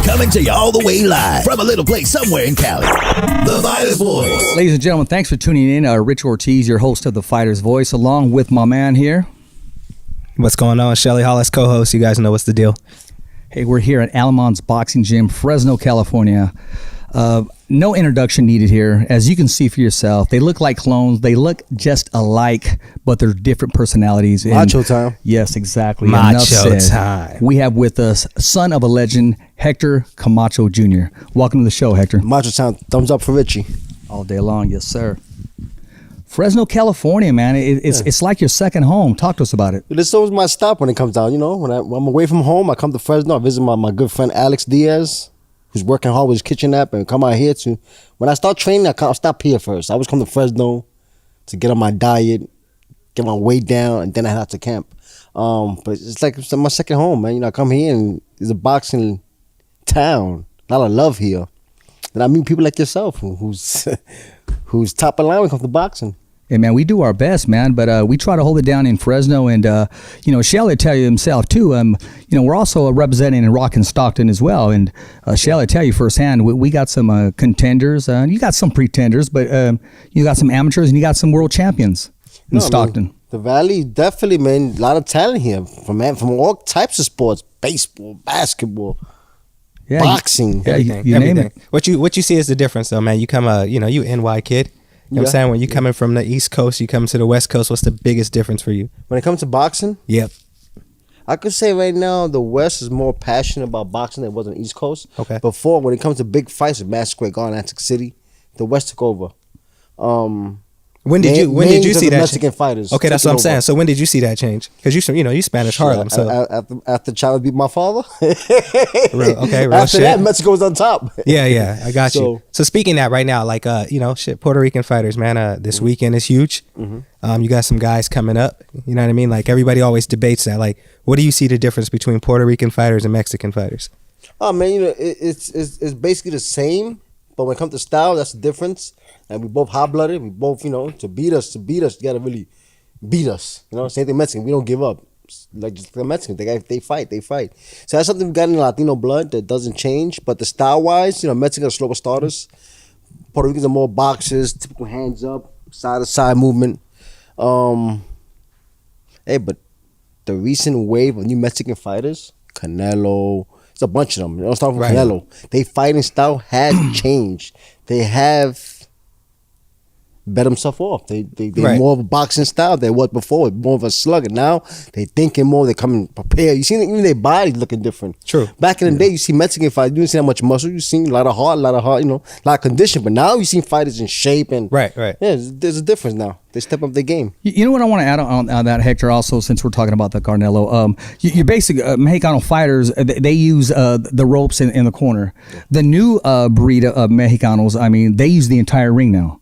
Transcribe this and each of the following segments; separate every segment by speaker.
Speaker 1: Coming to you all the way live from a little place somewhere in Cali. The Fighter's Voice.
Speaker 2: Ladies and gentlemen, thanks for tuning in. Rich Ortiz, your host of The Fighter's Voice, along with my man here.
Speaker 3: What's going on? Shelly Hollis, co-host. You guys know what's the deal.
Speaker 2: Hey, we're here at Alamon's Boxing Gym, Fresno, California. No introduction needed here. As you can see for yourself, they look like clones. They look just alike, but they're different personalities.
Speaker 4: Macho time.
Speaker 2: Yes, exactly.
Speaker 3: Macho time.
Speaker 2: We have with us son of a legend, Hector Camacho Jr. Welcome to the show, Hector.
Speaker 4: Macho time. Thumbs up for Richie.
Speaker 2: All day long, yes, sir. Fresno, California, man. It's like your second home. Talk to us about it.
Speaker 4: This is always my stop when it comes down. You know, when I'm away from home, I come to Fresno. I visit my good friend Alex Diaz, who's working hard with his kitchen app, and come out here to. When I start training, I'll stop here first. I always come to Fresno to get on my diet, get my weight down, and then I head out to camp. But it's my second home, man. You know, I come here and it's a boxing town. A lot of love here. And I meet people like yourself who's top of line when it comes to boxing.
Speaker 2: Hey, man, we do our best, man, but we try to hold it down in Fresno. And, Shelly tell you himself, too, we're also representing in Rock and Stockton as well. And Shelly tell you firsthand, we got some contenders. You got some pretenders, but you got some amateurs and you got some world champions in Stockton.
Speaker 4: Man, the Valley, definitely, man, a lot of talent here from all types of sports, baseball, basketball, boxing.
Speaker 2: You name it.
Speaker 3: What you see is the difference, though, man. You come, you NY kid. You know what I'm saying? When you coming from the East Coast, you come to the West Coast, what's the biggest difference for you?
Speaker 4: When it comes to boxing?
Speaker 3: Yep.
Speaker 4: I could say right now the West is more passionate about boxing than it was on the East Coast.
Speaker 3: Okay.
Speaker 4: Before, when it comes to big fights with Madison Square Garden, Atlantic City, the West took over.
Speaker 3: When did you see that
Speaker 4: Mexican fighters?
Speaker 3: Okay, that's what I'm saying. So when did you see that change? Because you Spanish Harlem. So
Speaker 4: after Chavez beat my father.
Speaker 3: Real
Speaker 4: After
Speaker 3: shit.
Speaker 4: that, Mexico was on top.
Speaker 3: Yeah, I got you. So speaking of that right now, like Puerto Rican fighters, man. This weekend is huge. Mm-hmm. You got some guys coming up. You know what I mean? Like everybody always debates that. Like, what do you see the difference between Puerto Rican fighters and Mexican fighters?
Speaker 4: Oh man, it's basically the same, but when it comes to style, that's the difference. And we both hot-blooded. We both, to beat us, you gotta really beat us. Same thing Mexican. We don't give up. Like just the Mexicans, they fight. So that's something we got in Latino blood that doesn't change. But the style-wise, Mexicans are slower starters. Puerto Ricans are more boxers, typical hands up, side-to-side movement. But the recent wave of new Mexican fighters, Canelo, it's a bunch of them. Don't start from Canelo. Their fighting style has changed. They have bet themselves off. They more of a boxing style than what before. More of a slugger. Now they thinking more. They coming prepared. You see even their bodies looking different.
Speaker 3: True.
Speaker 4: Back in the day, you see Mexican fighters. You didn't see that much muscle. You seen a lot of heart, a lot of condition. But now you see fighters in shape and
Speaker 3: right.
Speaker 4: Yeah, there's a difference now. They step up their game.
Speaker 2: You know what I want to add on that, Hector, also, since we're talking about the Canelo. Your basic Mexicano fighters, they use the ropes in the corner. The new breed of Mexicanos, they use the entire ring now.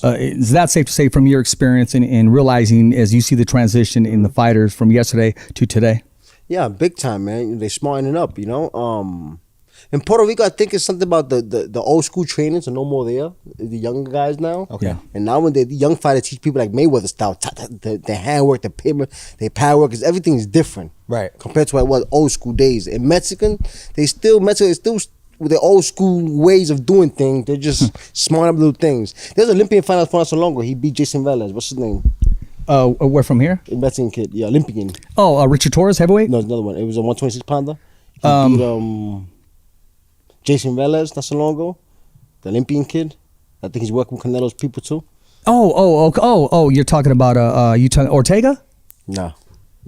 Speaker 2: Is that safe to say from your experience in realizing as you see the transition in the fighters from yesterday to today?
Speaker 4: Yeah, big time, man. They smartening up, In Puerto Rico, I think it's something about the old school trainings are no more there. The younger guys now.
Speaker 3: Okay. Yeah.
Speaker 4: And now when the young fighters teach people like Mayweather style, the handwork, the pivot, their power work, everything is different.
Speaker 3: Right.
Speaker 4: Compared to what it was old school days. In Mexican, Mexico is still with their old school ways of doing things. They're just smart up little things. There's an Olympian fighter for not so long ago. He beat Jason Velez. What's his name?
Speaker 2: Where from here?
Speaker 4: A Mexican kid. Yeah, Olympian.
Speaker 2: Oh, Richard Torres, heavyweight?
Speaker 4: No, another one. It was a 126 pounder. He beat Jason Velez not so long ago. The Olympian kid. I think he's working with Canelo's people too.
Speaker 2: Oh, you're talking about Ortega?
Speaker 4: No.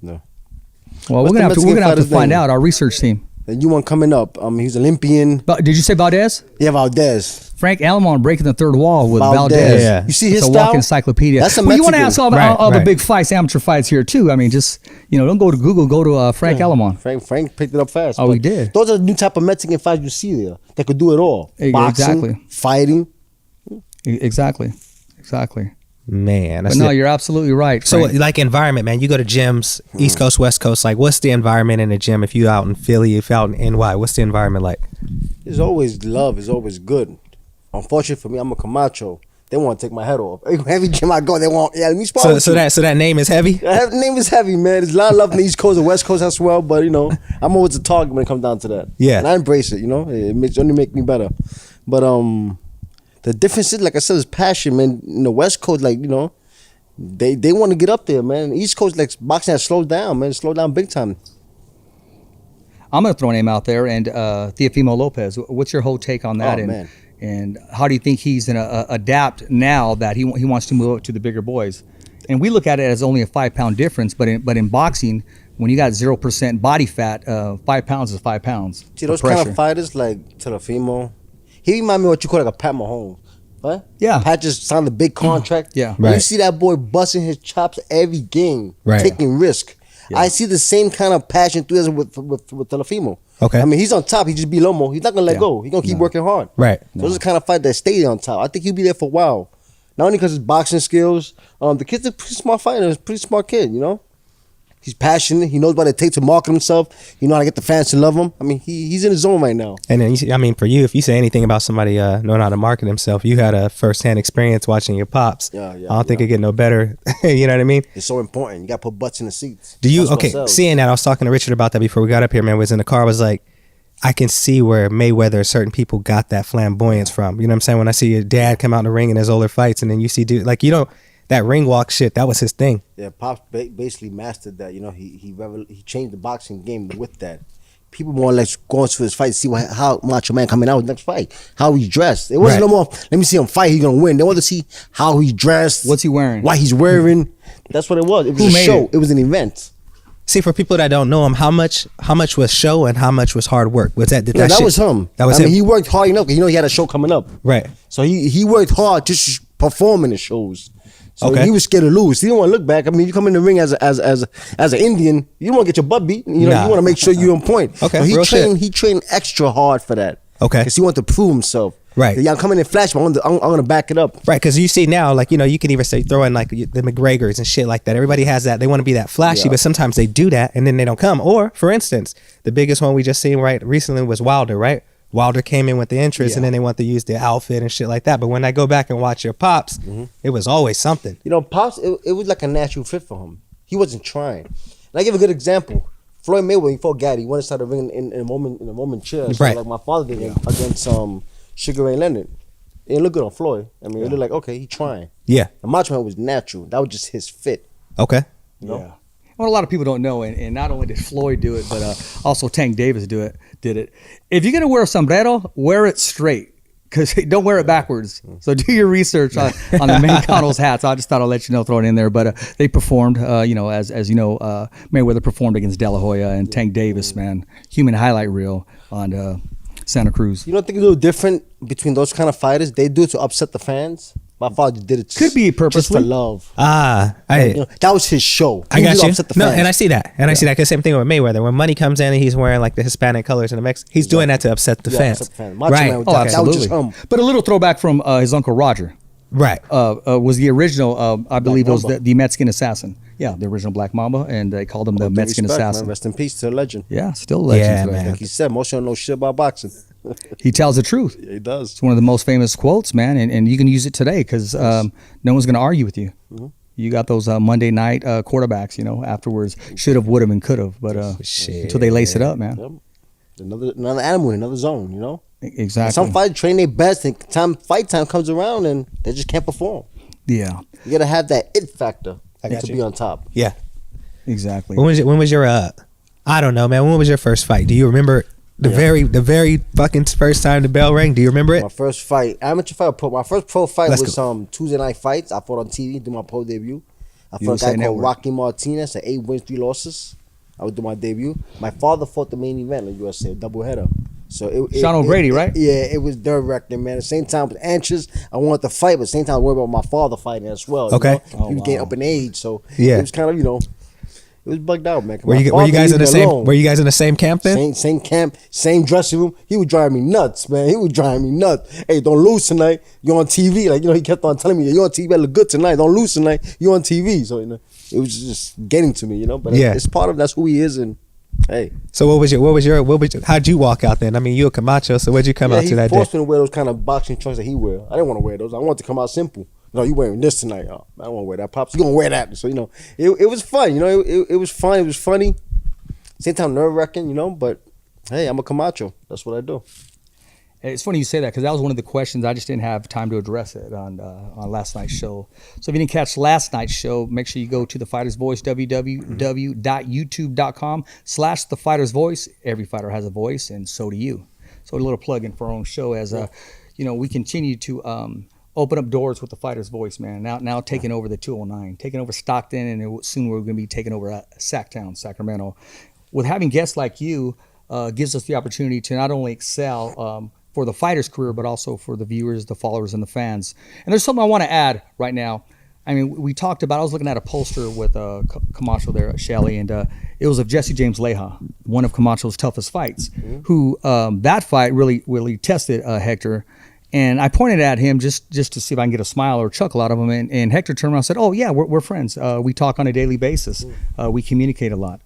Speaker 2: Well, we're gonna have to find out. Our research team.
Speaker 4: The new one coming up. He's Olympian.
Speaker 2: But did you say Valdez?
Speaker 4: Yeah, Valdez.
Speaker 2: Frank Alamon breaking the third wall with Valdez.
Speaker 4: Yeah. You see his
Speaker 2: it's a
Speaker 4: style?
Speaker 2: walking encyclopedia.
Speaker 4: That's a
Speaker 2: you want to
Speaker 4: Mexican.
Speaker 2: ask all the big fights, amateur fights here too. Don't go to Google. Go to Frank Alamon.
Speaker 4: Frank picked it up fast.
Speaker 2: Oh, he did.
Speaker 4: Those are the new type of Mexican fights you see there. They could do it all. Boxing, fighting.
Speaker 2: Exactly.
Speaker 3: Man,
Speaker 2: but no, you're absolutely right.
Speaker 3: So,
Speaker 2: Frank.
Speaker 3: like environment, man. You go to gyms, East Coast, West Coast. Like, what's the environment in the gym? If you out in Philly, if you out in NY, what's the environment like?
Speaker 4: It's always love. It's always good. Unfortunately for me, I'm a Camacho. they want to take my head off. Every gym I go, they want, let me spar.
Speaker 3: So that name is heavy?
Speaker 4: The name is heavy, man. There's a lot of love in the East Coast and West Coast as well, but I'm always a target when it comes down to that.
Speaker 3: Yeah.
Speaker 4: And I embrace it, it only make me better. But the difference is, like I said, is passion, man. In the West Coast, like, they want to get up there, man. East Coast, like, boxing has slowed down, man. Slowed down big time.
Speaker 2: I'm going to throw a name out there, and Teofimo Lopez. What's your whole take on that?
Speaker 4: Man.
Speaker 2: And how do you think he's going to adapt now that he wants to move up to the bigger boys? And we look at it as only a 5-pound difference, but in boxing, when you got 0% body fat, 5 pounds is 5 pounds.
Speaker 4: See, those kind of fighters like Teofimo, he remind me of what you call like a Pat Mahomes. Right?
Speaker 2: Yeah.
Speaker 4: Pat just signed a big contract.
Speaker 2: Yeah.
Speaker 4: Right. You see that boy busting his chops every game, taking risk. Yeah. I see the same kind of passion enthusiasm with Teofimo.
Speaker 3: Okay.
Speaker 4: I mean, he's on top. He just be low-mo. He's not going to let go. He's going to keep working hard.
Speaker 3: Right.
Speaker 4: Those are the kind of fight that stay on top. I think he'll be there for a while. Not only because his boxing skills. The kid's a pretty smart fighter. He's a pretty smart kid, He's passionate. He knows what it takes to market himself. He know how to get the fans to love him. I mean, he's in his zone right now.
Speaker 3: And then, for you, if you say anything about somebody knowing how to market himself, you had a first-hand experience watching your pops. I don't think it get no better. You know what I mean?
Speaker 4: It's so important. You got to put butts in the seats.
Speaker 3: Do you, seeing that, I was talking to Richard about that before we got up here, man, was in the car, was like, I can see where Mayweather, certain people got that flamboyance from. You know what I'm saying? When I see your dad come out in the ring in his older fights, and then you see dude, like, that ring walk shit, that was his thing.
Speaker 4: Yeah, Pops basically mastered that. He changed the boxing game with that. People more or less going to his fight to see how Macho Man coming out with next fight, how he's dressed. It wasn't no more, let me see him fight, he's going to win. They want to see how he's dressed.
Speaker 2: What's he wearing?
Speaker 4: What he's wearing. That's what it was. It was a show. It was an event.
Speaker 3: See, for people that don't know him, how much was show and how much was hard work? Was that
Speaker 4: that was him.
Speaker 3: That was him.
Speaker 4: He worked hard enough because he had a show coming up.
Speaker 3: Right.
Speaker 4: So he worked hard just to perform in the shows. So he was scared to lose. He didn't want to look back. I mean, you come in the ring as an Indian, you don't want to get your butt beat. You want to make sure you're on point.
Speaker 3: Okay.
Speaker 4: So he trained extra hard for that.
Speaker 3: Okay.
Speaker 4: Because he wanted to prove himself.
Speaker 3: Right.
Speaker 4: Yeah, I'm coming in flash, but I'm going to back it up.
Speaker 3: Right, because you see now, like, you can even say throw in like the McGregors and shit like that. Everybody has that. They want to be that flashy, but sometimes they do that and then they don't come. Or, for instance, the biggest one we just seen recently was Wilder, right? Wilder came in with the interest and then they want to use the outfit and shit like that. But when I go back and watch your Pops, it was always something.
Speaker 4: Pops, it was like a natural fit for him. He wasn't trying. And I give a good example. Floyd Mayweather, he fought Gaddy. He wanted to start the ring in a moment chair. So like my father did against Sugar Ray Leonard. It didn't look good on Floyd. I mean, it looked like, okay, he trying.
Speaker 3: Yeah.
Speaker 4: The Macho Man was natural. That was just his fit.
Speaker 3: Okay.
Speaker 2: Yeah. What a lot of people don't know, and not only did Floyd do it, but also Tank Davis did it. If you're gonna wear a sombrero, wear it straight, because don't wear it backwards. So do your research on the Mexicanos hats. I just thought I'd let you know, throw it in there. But they performed, as you know, Mayweather performed against De La Hoya, and Tank Davis, man, human highlight reel on Santa Cruz.
Speaker 4: You don't think it's a little different between those kind of fighters? They do it to upset the fans. My father did it.
Speaker 2: Could be purposely.
Speaker 4: Just for love.
Speaker 3: That
Speaker 4: was his show.
Speaker 3: I got you. No, and I see that. And I see that because same thing with Mayweather. When money comes in and he's wearing like the Hispanic colors and the Mexican, he's doing that to upset the fans.
Speaker 4: Upset the fans.
Speaker 3: Right.
Speaker 2: Absolutely.
Speaker 4: That was just him.
Speaker 2: But a little throwback from his uncle Roger.
Speaker 3: Right.
Speaker 2: Was the original, I believe it was the Mexican assassin. Yeah, the original Black Mamba, and they called him the Mexican assassin.
Speaker 4: Man. Rest in peace to the legend.
Speaker 2: Yeah, still a legend.
Speaker 3: Yeah, man.
Speaker 4: Like he said, most don't know shit about boxing.
Speaker 2: He tells the truth.
Speaker 4: Yeah, he does.
Speaker 2: It's one of the most famous quotes, man, and you can use it today because no one's going to argue with you. Mm-hmm. You got those Monday night quarterbacks, afterwards, should have, would have, and could have, but until they lace it up, man.
Speaker 4: Yep. Another animal in another zone,
Speaker 2: Exactly.
Speaker 4: And some fighters train their best, and fight time comes around, and they just can't perform.
Speaker 2: Yeah.
Speaker 4: You got to have that it factor to be on top.
Speaker 3: Yeah.
Speaker 2: Exactly.
Speaker 3: When was your I don't know, man. When was your first fight? Do you remember the very fucking first time the bell rang? Do you remember it?
Speaker 4: My first fight, amateur fight, my first pro fight was Tuesday Night Fights. I fought on TV, did my pro debut. I fought a guy called Rocky Martinez at 8 wins, 3 losses. I would do my debut. My father fought the main event in USA, a doubleheader. So
Speaker 2: Sean O'Grady, right?
Speaker 4: Yeah, it was nerve-wracking, man. At the same time, I was anxious. I wanted to fight, but at the same time, I was worried about my father fighting as well.
Speaker 3: Okay.
Speaker 4: He was getting up in age, so it was kind of, it was bugged out, man.
Speaker 3: Were you guys in the same? Were you guys in the same camp then?
Speaker 4: Same camp, same dressing room. He would drive me nuts, man. He would drive me nuts. Hey, don't lose tonight. You're on TV. Like, he kept on telling me, you're on TV. I look good tonight. Don't lose tonight. You're on TV. So, it was just getting to me, But it's part of that's who he is, and Hey.
Speaker 3: So what was your how'd you walk out then? I mean, you a Camacho, so what'd you come out to that day?
Speaker 4: He forced me to wear those kind of boxing trunks that he wear. I didn't want to wear those. I wanted to come out simple. No, you wearing this tonight. Oh, I don't want to wear that. Pops, you gonna wear that. So, it was fun. It was fun. It was funny. Same time nerve-wracking, but hey, I'm a Camacho. That's what I do.
Speaker 2: It's funny you say that because that was one of the questions. I just didn't have time to address it on last night's show. So if you didn't catch last night's show, make sure you go to The Fighter's Voice, www.youtube.com/The Fighter's Voice. Every fighter has a voice, and so do you. So a little plug in for our own show as we continue to open up doors with The Fighter's Voice, man. Now taking over the 209, taking over Stockton, and soon we're going to be taking over Sacktown, Sacramento. With having guests like you, gives us the opportunity to not only excel for the fighter's career, but also for the viewers, the followers, and the fans. And there's something I want to add right now. I mean, we talked about, I was looking at a poster with Camacho there, Shelly, and it was of Jesse James Leja, one of Camacho's toughest fights, who that fight really tested Hector. And I pointed at him just to see if I can get a smile or a chuckle out of him. And Hector turned around and said, oh, yeah, we're friends. We talk on a daily basis. We communicate a lot.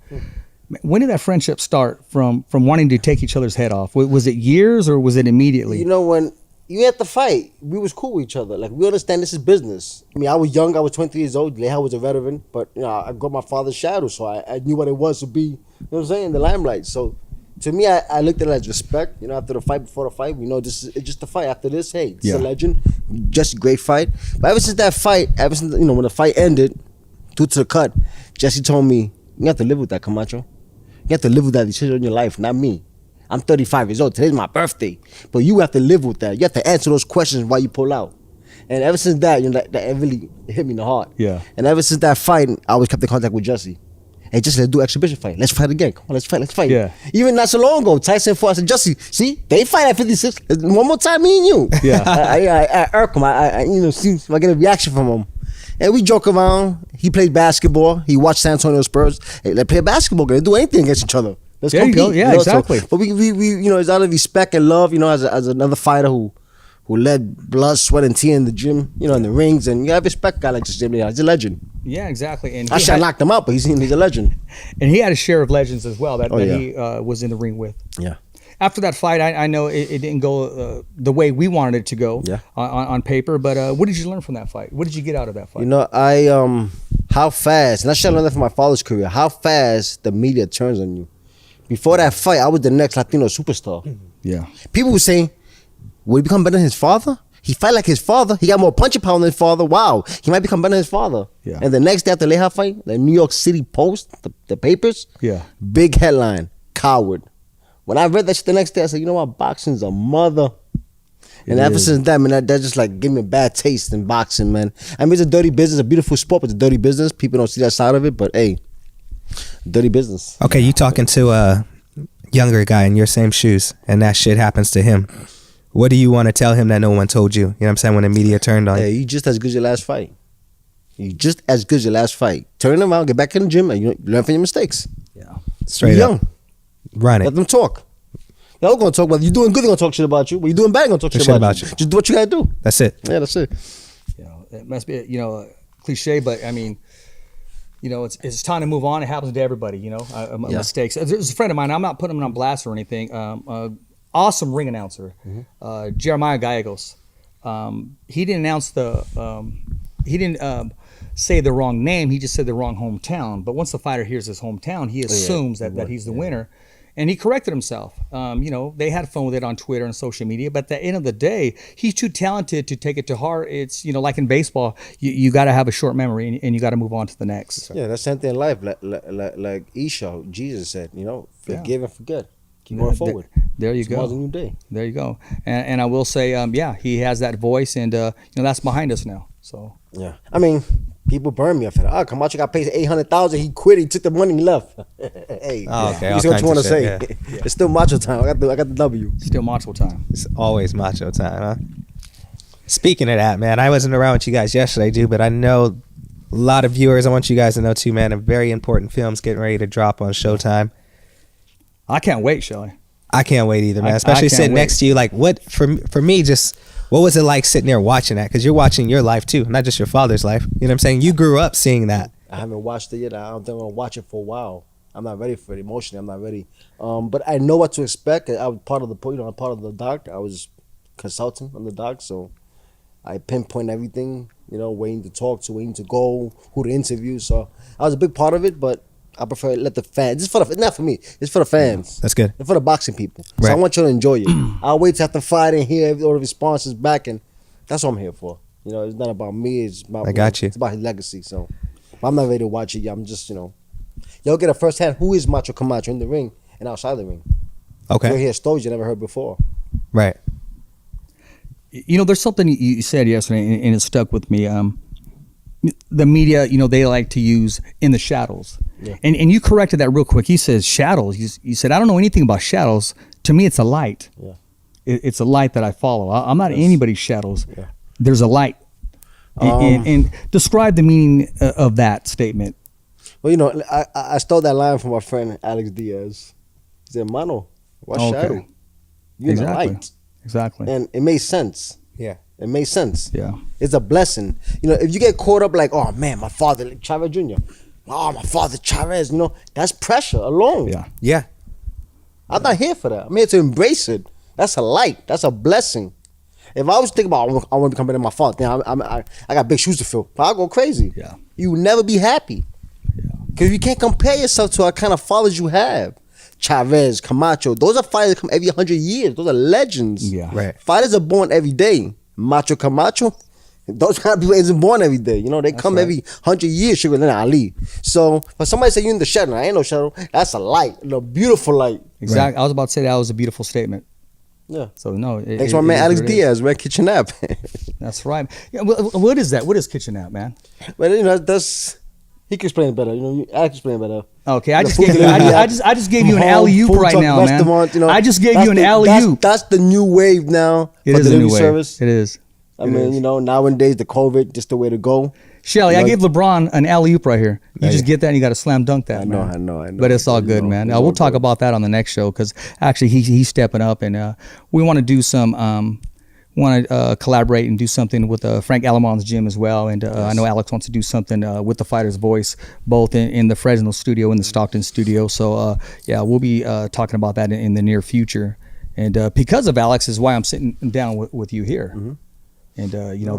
Speaker 2: When did that friendship start from wanting to take each other's head off? Was it years or was it immediately?
Speaker 4: When you had to fight, we was cool with each other. Like, we understand this is business. I mean, I was young. I was 23 years old. Leja was a veteran. But, I got my father's shadow, so I knew what it was to be, you know what I'm saying, the limelight. So, to me, I looked at it as respect. After the fight, before the fight, it's just a fight. After this, hey, it's a legend. Just a great fight. But ever since that fight, when the fight ended, due to the cut, Jesse told me, you have to live with that, Camacho. You have to live with that decision in your life, not me. I'm 35 years old. Today's my birthday. But you have to live with that. You have to answer those questions while you pull out. And ever since that, that really hit me in the heart. Yeah. And ever since that fight, I always kept in contact with Jesse. Hey, Jesse, let's do exhibition fight. Let's fight again. Come on, let's fight. Yeah. Even not so long ago, Tyson fought. I said, Jesse, see, they fight at 56. One more time, me and you. Yeah. I irk him. I see if I get a reaction from him. And we joke around. He played basketball. He watched San Antonio Spurs. Hey, let's play basketball. Let's do anything against each other. Let's compete.
Speaker 2: You go. Yeah, exactly.
Speaker 4: So, but we it's out of respect and love, as another fighter who led blood, sweat, and tears in the gym, in the rings. And you have respect, guy like this. He's a legend.
Speaker 2: Yeah, exactly. And
Speaker 4: I should have knocked him out, but he's a legend.
Speaker 2: And he had a share of legends as well that he was in the ring with. Yeah. After that fight, I know it didn't go the way we wanted it to go on paper, but what did you learn from that fight? What did you get out of that fight?
Speaker 4: How fast, and I should have learned that from my father's career, how fast the media turns on you. Before that fight, I was the next Latino superstar. Yeah. People were saying, will he become better than his father? He fight like his father. He got more punching power than his father. Wow. He might become better than his father. Yeah. And the next day after the Leja fight, the New York City Post, the papers, big headline, coward. When I read that shit the next day, I said, you know what? Boxing's a mother. And ever since that, man, that just like gave me a bad taste in boxing, man. I mean, it's a dirty business, a beautiful sport, but it's a dirty business. People don't see that side of it, but hey, dirty business.
Speaker 3: Okay, you talking to a younger guy in your same shoes, and that shit happens to him. What do you want to tell him that no one told you? You know what I'm saying? When the media turned on you.
Speaker 4: Hey, you just as good as your last fight. You just as good as your last fight. Turn them out, get back in the gym, and you learn from your mistakes.
Speaker 3: Yeah. Straight up. Young. Run it.
Speaker 4: Let them talk. They're all gonna talk about you. Doing good, they're gonna talk shit about you. When you're doing bad, they're gonna talk shit about you. Just do what you gotta do.
Speaker 3: That's it.
Speaker 4: Yeah, that's it.
Speaker 2: It must be a cliche, but I mean, it's time to move on. It happens to everybody, mistakes. There's a friend of mine. I'm not putting him on blast or anything. Awesome ring announcer, Jeremiah Gallegos. He didn't announce he didn't say the wrong name. He just said the wrong hometown. But once the fighter hears his hometown, he assumes that he's the winner. And he corrected himself. They had fun with it on Twitter and social media, but at the end of the day, he's too talented to take it to heart. It's, like in baseball, you got to have a short memory and you got to move on to the next.
Speaker 4: Yeah, that's something in life. Like Isha, Jesus said, forgive and forget. Keep going forward.
Speaker 2: There you go.
Speaker 4: Tomorrow's a new day.
Speaker 2: There you go. And I will say, he has that voice, and that's behind us now. So
Speaker 4: yeah, I mean, people burn me after that. Oh, Camacho got paid $800,000. He quit. He took the money and left. Hey,
Speaker 3: okay.
Speaker 4: You see what you want to say? Yeah. It's still macho time. I got the W.
Speaker 2: Still macho time.
Speaker 3: It's always macho time, huh? Speaking of that, man, I wasn't around with you guys yesterday, dude, but I know a lot of viewers. I want you guys to know too, man. A very important film's getting ready to drop on Showtime.
Speaker 2: I can't wait, Shelly.
Speaker 3: I can't wait either, man. Especially sitting next to you. Like, what for me? Just what was it like sitting there watching that? Because you're watching your life too, not just your father's life. You know what I'm saying? You grew up seeing that.
Speaker 4: I haven't watched it yet. I don't think I'm gonna watch it for a while. I'm not ready for it emotionally. I'm not ready. But I know what to expect. I was part of the doc. I was consulting on the doc, so I pinpoint everything. Waiting to talk to, waiting to go, who to interview. So I was a big part of it, but I prefer let the fans. It's not for me. It's for the fans.
Speaker 3: That's good.
Speaker 4: It's for the boxing people.
Speaker 3: Right.
Speaker 4: So I want you to enjoy it. I'll wait to have to fight and hear all the responses back, and that's what I'm here for. It's not about me. It's about
Speaker 3: I got you.
Speaker 4: It's about his legacy. So I'm not ready to watch it. I'm just y'all get a first hand. Who is Macho Camacho in the ring and outside the ring?
Speaker 3: Okay.
Speaker 4: You'll hear stories you never heard before.
Speaker 3: Right.
Speaker 2: There's something you said yesterday, and it stuck with me. The media, they like to use in the shadows.
Speaker 4: Yeah.
Speaker 2: And you corrected that real quick. He says shadows. You said, I don't know anything about shadows. To me, it's a light.
Speaker 4: Yeah.
Speaker 2: It's a light that I follow. I'm not anybody's shadows.
Speaker 4: Yeah.
Speaker 2: There's a light. And describe the meaning of that statement.
Speaker 4: Well, I stole that line from my friend Alex Diaz. He said, "Mano, what shadow? You're in the light."
Speaker 2: Exactly.
Speaker 4: And it made sense.
Speaker 3: Yeah.
Speaker 4: It made sense.
Speaker 2: Yeah.
Speaker 4: It's a blessing. If you get caught up like, oh man, my father, like Chavez Jr. Oh, my father, Chavez, that's pressure alone.
Speaker 2: Yeah.
Speaker 3: Yeah.
Speaker 4: I'm not here for that. I'm here to embrace it. That's a light. That's a blessing. If I was thinking about, I want to become better than my father, then I got big shoes to fill. I'll go crazy.
Speaker 2: Yeah.
Speaker 4: You will never be happy. Because you can't compare yourself to what kind of fathers you have. Chavez, Camacho, those are fighters that come every 100 years. Those are legends.
Speaker 2: Yeah.
Speaker 3: Right.
Speaker 4: Fighters are born every day. Macho Camacho, those kind of people isn't born every day. They come every 100 years, Sugar Leonard Ali. So for somebody to say you in the shadow, I ain't no shadow. That's a light, a beautiful light.
Speaker 2: Exactly. Right. I was about to say that was a beautiful statement.
Speaker 4: Yeah.
Speaker 2: So no.
Speaker 4: Thanks to my man Alex Diaz, man, Kitchen App.
Speaker 2: That's right. Yeah. What is that? What is Kitchen App, man?
Speaker 4: But that's. He can explain it better. Alex can explain it better.
Speaker 2: Okay, I just gave you an alley-oop right now, man. I just gave you an alley-oop.
Speaker 4: That's the new wave now.
Speaker 2: It is a new wave. It is.
Speaker 4: I mean, nowadays the COVID, just the way to go.
Speaker 2: Shelly, I gave LeBron an alley-oop right here. You just get that and you got to slam dunk that,
Speaker 4: man. I know.
Speaker 2: But it's all good, man. We'll talk about that on the next show because actually he's stepping up and we want to do some collaborate and do something with Frank Alamon's gym as well. And yes. I know Alex wants to do something with the Fighter's Voice, both in the Fresno studio and the Stockton studio. So, we'll be talking about that in the near future. And because of Alex is why I'm sitting down with you here. Mm-hmm. And,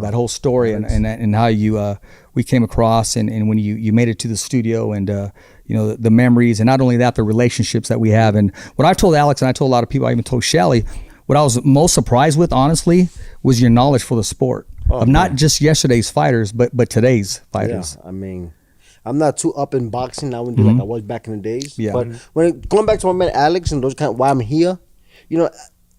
Speaker 2: that whole story and how we came across and when you made it to the studio and, the memories and not only that, the relationships that we have. And what I've told Alex and I told a lot of people, I even told Shelly, what I was most surprised with, honestly, was your knowledge for the sport of not just yesterday's fighters, but today's fighters.
Speaker 4: Yeah, I mean, I'm not too up in boxing now like I was back in the days.
Speaker 2: Yeah.
Speaker 4: But going back to my man Alex and those why I'm here,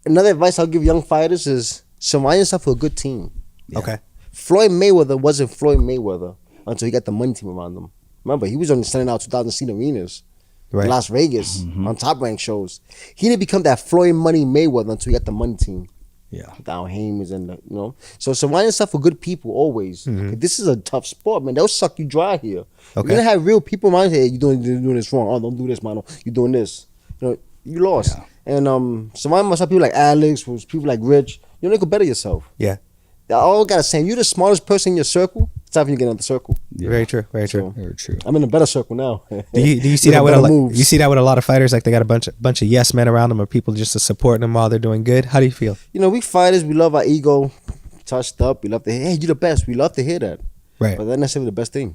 Speaker 4: another advice I'll give young fighters is surround yourself with a good team.
Speaker 3: Yeah. Okay.
Speaker 4: Floyd Mayweather wasn't Floyd Mayweather until he got the money team around him. Remember, he was only selling out 2,000 seat arenas. Right. Las Vegas on Top Rank shows. He didn't become that Floyd Money Mayweather until he got the money team.
Speaker 2: Yeah.
Speaker 4: Down Hames and So surround yourself with good people always. This is a tough sport, man. They'll suck you dry here. Okay. You're gonna have real people around here. You're doing this wrong. Oh, don't do this, man. You're doing this. You lost. Yeah. And surround myself people like Alex, people like Rich. They could better yourself.
Speaker 3: Yeah.
Speaker 4: I all gotta say, you're the smartest person in your circle. It's time for you to get out the circle.
Speaker 3: Yeah. Very true. Very true.
Speaker 2: So, very true.
Speaker 4: I'm in a better circle now.
Speaker 3: Do you see that with you see that with a lot of fighters? Like they got a bunch of yes men around them, or people just supporting them while they're doing good. How do you feel?
Speaker 4: We fighters, we love our ego touched up. We love to hear, hey, you're the best. We love to hear that.
Speaker 3: Right.
Speaker 4: But that's necessarily the best thing,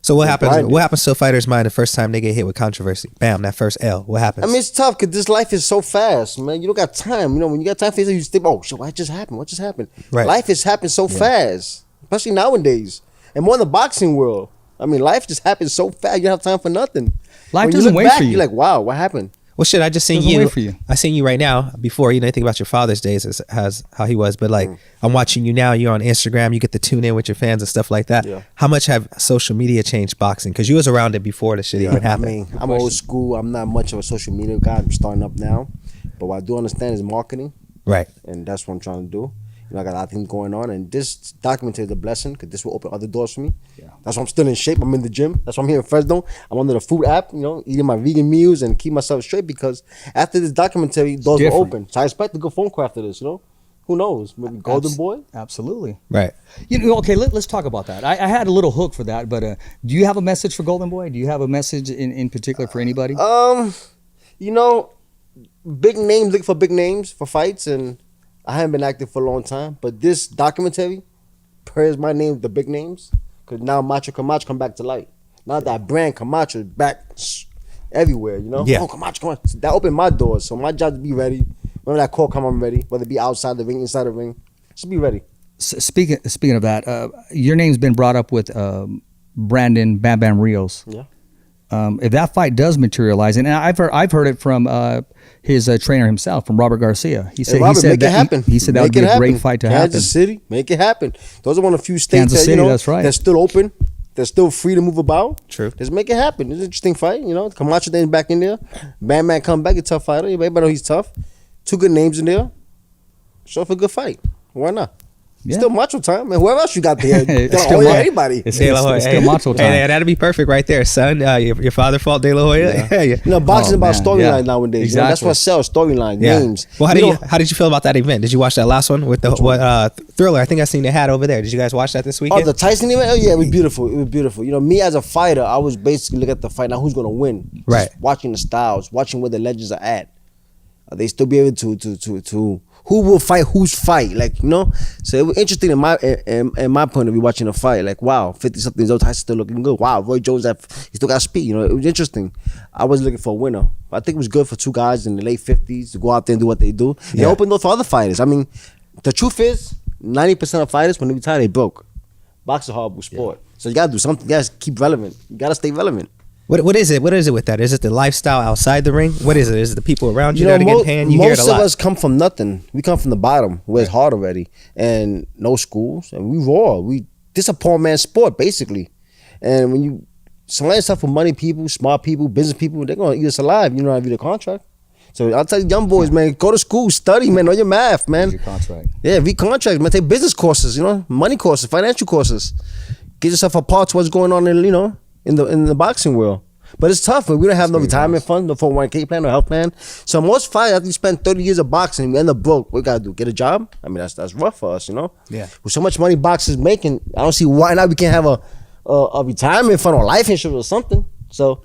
Speaker 3: So what happens? What happens to a fighter's mind the first time they get hit with controversy? Bam, that first L. What happens?
Speaker 4: I mean, it's tough because this life is so fast, man. You don't got time. When you got time for yourself, you just think, oh shit, what just happened? What just happened?
Speaker 3: Right.
Speaker 4: Life is happening so fast, especially nowadays, and more in the boxing world. I mean, life just happens so fast. You don't have time for nothing.
Speaker 2: Life doesn't wait for you.
Speaker 4: You're like, wow, what happened?
Speaker 3: Well, shit, I just seen you. I seen you right now. Before, you think about your father's days as how he was, but I'm watching you now. You're on Instagram. You get to tune in with your fans and stuff like that.
Speaker 4: Yeah.
Speaker 3: How much have social media changed boxing? Because you was around it before the shit even happened.
Speaker 4: I mean, I'm old school. I'm not much of a social media guy. I'm starting up now, but what I do understand is marketing.
Speaker 3: Right.
Speaker 4: And that's what I'm trying to do. I got a lot of things going on, and this documentary is a blessing because this will open other doors for me. Yeah. That's why I'm still in shape. I'm in the gym. That's why I'm here in Fresno. I'm under the food app, eating my vegan meals and keep myself straight because after this documentary, doors will open. So I expect a good phone call after this, Who Who knows? Maybe Golden Boy?
Speaker 2: Absolutely.
Speaker 3: Right.
Speaker 2: Okay, let's talk about that. I had a little hook for that, but do you have a message for Golden Boy? Do you have a message in particular for anybody?
Speaker 4: Big names, look for big names for fights, and I haven't been active for a long time, but this documentary praise my name, the big names, because now Camacho come back to light. Now that brand Camacho is back everywhere,
Speaker 3: Yeah.
Speaker 4: Oh, Camacho. So that opened my doors, so my job to be ready. Whenever that call come, I'm ready, whether it be outside the ring, inside the ring. Just be ready.
Speaker 2: Speaking of that, your name's been brought up with Brandon Bam Bam Rios.
Speaker 4: Yeah.
Speaker 2: If that fight does materialize, and I've heard it from his trainer himself, from Robert Garcia. He said,
Speaker 4: Robert, make it happen.
Speaker 2: He said that would be a great fight to happen.
Speaker 4: Kansas City, make it happen. Those are one of the few states
Speaker 2: Kansas City, that's right.
Speaker 4: They're still open. They're still free to move about.
Speaker 3: True.
Speaker 4: Just make it happen. It's an interesting fight. Camacho then back in there. Bam Bam come back, a tough fighter. Everybody know he's tough. Two good names in there. Show for a good fight. Why not?
Speaker 2: Yeah.
Speaker 4: Still Macho time, man. Whoever else you got there, anybody.
Speaker 2: It's still Macho time.
Speaker 3: Hey, that'd be perfect right there, son. Your father fought De La Hoya. Yeah.
Speaker 4: Boxing about storyline nowadays.
Speaker 2: Exactly.
Speaker 4: That's what sells, storyline, names.
Speaker 3: Well, how did you feel about that event? Did you watch that last one with the Thriller? I think I seen the hat over there. Did you guys watch that this weekend?
Speaker 4: Oh, the Tyson event? Oh, yeah, it was beautiful. It was beautiful. Me as a fighter, I was basically looking at the fight, now who's going to win?
Speaker 3: Right.
Speaker 4: Just watching the styles, watching where the legends are at. Are they still be able to who will fight whose fight, so it was interesting in my point of view watching a fight, wow, 50-something years old, Tyson still looking good, wow, Roy Jones, he still got speed, it was interesting. I was looking for a winner. I think it was good for two guys in the late 50s to go out there and do what they do. They opened doors for other fighters. I mean, the truth is 90% of fighters, when they retire, they broke. Boxing is a horrible sport, so you gotta do something. You gotta keep relevant. You gotta stay relevant.
Speaker 3: What is it? What is it with that? Is it the lifestyle outside the ring? What is it? Is it the people around you that are getting paid? You hear it a lot.
Speaker 4: Most of us come from nothing. We come from the bottom, where it's hard already, and no schools, and we raw. This a poor man's sport, basically. And when you surround yourself with money people, smart people, business people, they're gonna eat us alive. You know how to read a contract. So I'll tell you, young boys, man, go to school, study, man, know your math, man.
Speaker 2: Read your contract.
Speaker 4: Yeah, read contracts, man. Take business courses, money courses, financial courses. Get yourself a part to what's going on in the boxing world. But it's tough. We don't have no retirement fund, no 401k plan, no health plan. So most fighters, after you spend 30 years of boxing, we end up broke. What we gotta do? Get a job? I mean, that's rough for us,
Speaker 3: Yeah.
Speaker 4: With so much money boxers making, I don't see why not we can't have a retirement fund or life insurance or something. So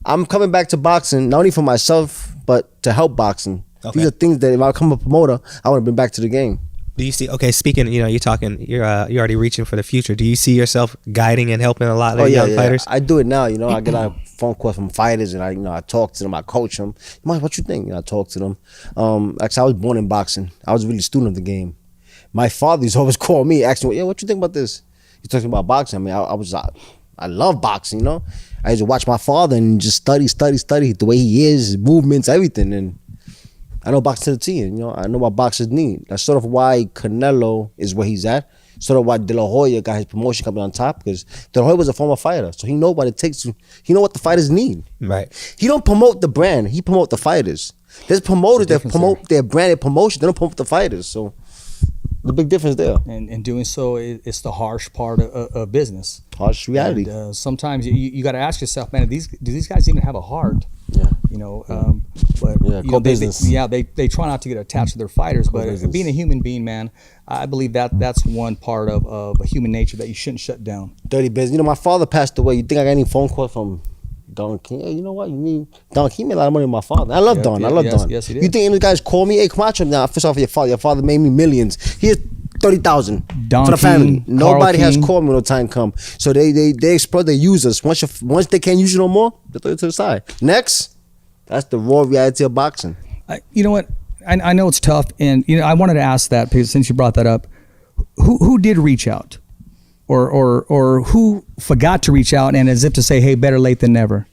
Speaker 4: I'm coming back to boxing, not only for myself, but to help boxing.
Speaker 3: Okay.
Speaker 4: These are things that if I become a promoter, I want to bring back to the game.
Speaker 3: Do you see? Okay, speaking, you're already reaching for the future. Do you see yourself guiding and helping a lot of young fighters?
Speaker 4: I do it now. I get a phone call from fighters, and I talk to them. I coach them. Mike, what you think? I talk to them. Actually, I was born in boxing. I was really a student of the game. My father used to always call me, asking me, what you think about this? He's talking about boxing. I mean, I love boxing. I used to watch my father and just study the way he is, his movements, everything, and I know boxing to the T, I know what boxers need. That's sort of why Canelo is where he's at. Sort of why De La Hoya got his promotion coming on top, because De La Hoya was a former fighter, so he know what it takes he know what the fighters need.
Speaker 3: Right.
Speaker 4: He don't promote the brand, he promote the fighters. There's promoters that promote their branded promotion, they don't promote the fighters, so the big difference there.
Speaker 2: And in doing so, it's the harsh part of business.
Speaker 4: Harsh reality.
Speaker 2: And, sometimes you got to ask yourself, man, do these guys even have a heart?
Speaker 4: Yeah.
Speaker 2: But
Speaker 4: business.
Speaker 2: They try not to get attached to their fighters. But
Speaker 4: business.
Speaker 2: being a human being, man, I believe that's one part of a human nature that you shouldn't shut down.
Speaker 4: Dirty business. My father passed away. You think I got any phone call from Don King? Hey, you know what? Don King made a lot of money with my father. I love Don.
Speaker 2: Yes, he did.
Speaker 4: You think any guys call me? Hey, Camacho, now first off, your father made me millions. Here's 30,000 for the family. Nobody has called me when the time come. So they exploit their users. Once they can't use you no more, they throw you to the side. Next, that's the raw reality of boxing.
Speaker 2: You know what? I know it's tough, and I wanted to ask that because since you brought that up, who did reach out, or who forgot to reach out, and as if to say, hey, better late than never.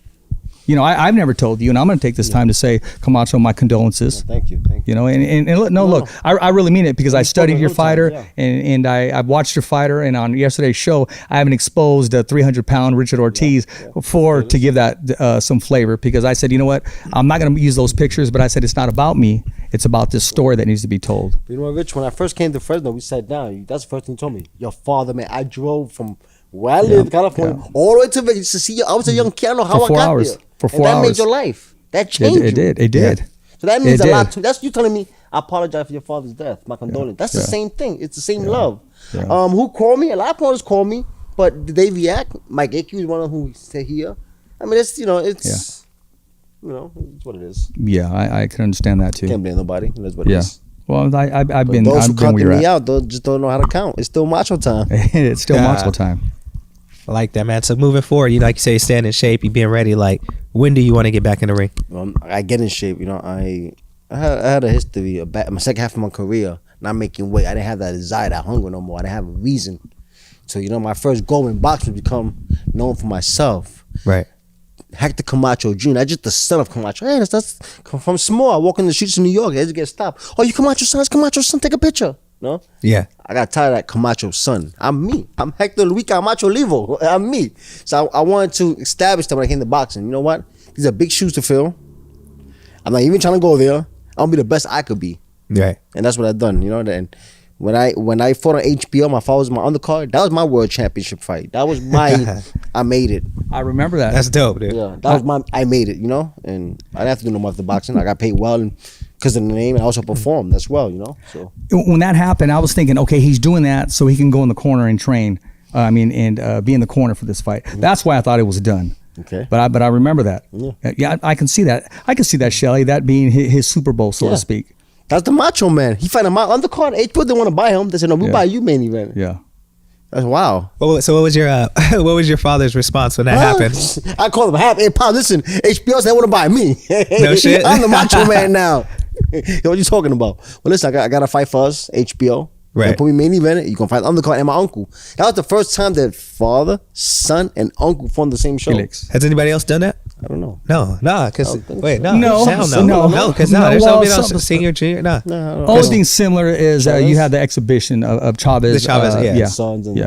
Speaker 2: I've never told you, and I'm going to take this time to say, Camacho, my condolences.
Speaker 4: Thank you.
Speaker 2: Look, I really mean it because I studied your fighter, and I've watched your fighter, and on yesterday's show, I haven't exposed a 300-pound Richard Ortiz to give that some flavor, because I said, you know what, I'm not going to use those pictures, but I said it's not about me, it's about this story that needs to be told.
Speaker 4: You know what, Rich, when I first came to Fresno, we sat down, that's the first thing you told me. Your father, man, I drove from where I live, California, all the way to Vegas to see you. I was a young kid, I don't know how I got there.
Speaker 2: For 4
Speaker 4: and that
Speaker 2: hours.
Speaker 4: made your life. That changed you.
Speaker 2: It did.
Speaker 4: Yeah. So that means
Speaker 2: It
Speaker 4: a lot
Speaker 2: did.
Speaker 4: too. That's you telling me, I apologize for your father's death. My condolence. That's the same thing. It's the same love.
Speaker 2: Yeah.
Speaker 4: Who called me? A lot of promoters called me, but did they react? Mike AQ is one of who said here. I mean, it's it's what it is.
Speaker 2: Yeah, I can understand that too.
Speaker 4: Can't blame nobody. That's what it
Speaker 2: Yeah.
Speaker 4: is.
Speaker 2: Well, I've
Speaker 4: But
Speaker 2: been
Speaker 4: those who
Speaker 2: I've been
Speaker 4: counted
Speaker 2: where
Speaker 4: me
Speaker 2: you're at.
Speaker 4: out, they just don't know how to count. It's still macho time.
Speaker 2: It's still
Speaker 3: Yeah.
Speaker 2: macho time.
Speaker 3: I like that, man. So moving forward, you like you say, staying in shape, you being ready. Like, when do you want to get back in the ring?
Speaker 4: I get in shape. I had a history. My second half of my career, not making weight. I didn't have that desire, that hunger no more. I didn't have a reason. So my first goal in boxing was become known for myself.
Speaker 3: Right.
Speaker 4: Hector Camacho Jr. I just the son of Camacho. Hey, that's from small. I walk in the streets of New York. I just get stopped. Oh, you Camacho's son? It's Camacho's son. Take a picture. No?
Speaker 3: Yeah.
Speaker 4: I got tired of that Camacho son. I'm me. I'm Hector Luis Camacho Livo. I'm me. So I wanted to establish that when I came to boxing. You know what? These are big shoes to fill. I'm not even trying to go there. I'm gonna be the best I could be.
Speaker 3: Right.
Speaker 4: And that's what I've done. And when I fought on HBO, my father was my undercard. That was my world championship fight. That was my I made it.
Speaker 2: I remember that.
Speaker 3: That's dope, dude.
Speaker 4: Yeah, that was my I made it. And I didn't have to do no more after boxing. I got paid well and because of the name, and I also performed as well. So
Speaker 2: When that happened, I was thinking, okay, he's doing that so he can go in the corner and train. Be in the corner for this fight. That's why I thought it was done.
Speaker 4: Okay.
Speaker 2: But I remember that. Yeah, I can see that. I can see that, Shelly, that being his Super Bowl, so to speak.
Speaker 4: that's the Macho Man. He fighting my undercard. HBO didn't want to buy him. They said, no, we buy you main event.
Speaker 2: Yeah.
Speaker 4: That's wow.
Speaker 3: So what was your what was your father's response when that happened?
Speaker 4: I called him half. Hey, Pop, listen, HBO said they want to buy me.
Speaker 3: No shit.
Speaker 4: I'm the Macho Man now. What you talking about? Well, listen, I got a fight for us, HBO.
Speaker 3: Right.
Speaker 4: They put me main event. You can fight undercard and my uncle. That was the first time that father, son, and uncle formed the same show.
Speaker 2: Felix.
Speaker 3: Has anybody else done that?
Speaker 4: I don't know.
Speaker 3: No, because
Speaker 4: think so.
Speaker 2: No,
Speaker 3: hell
Speaker 2: no.
Speaker 3: because
Speaker 2: No,
Speaker 3: there's
Speaker 2: well,
Speaker 3: nobody else
Speaker 2: some-
Speaker 3: senior, junior, no.
Speaker 2: Only thing similar is you
Speaker 4: Chavez?
Speaker 2: had the exhibition of Chavez.
Speaker 3: The Chavez, yeah.
Speaker 2: yeah.
Speaker 4: Sons and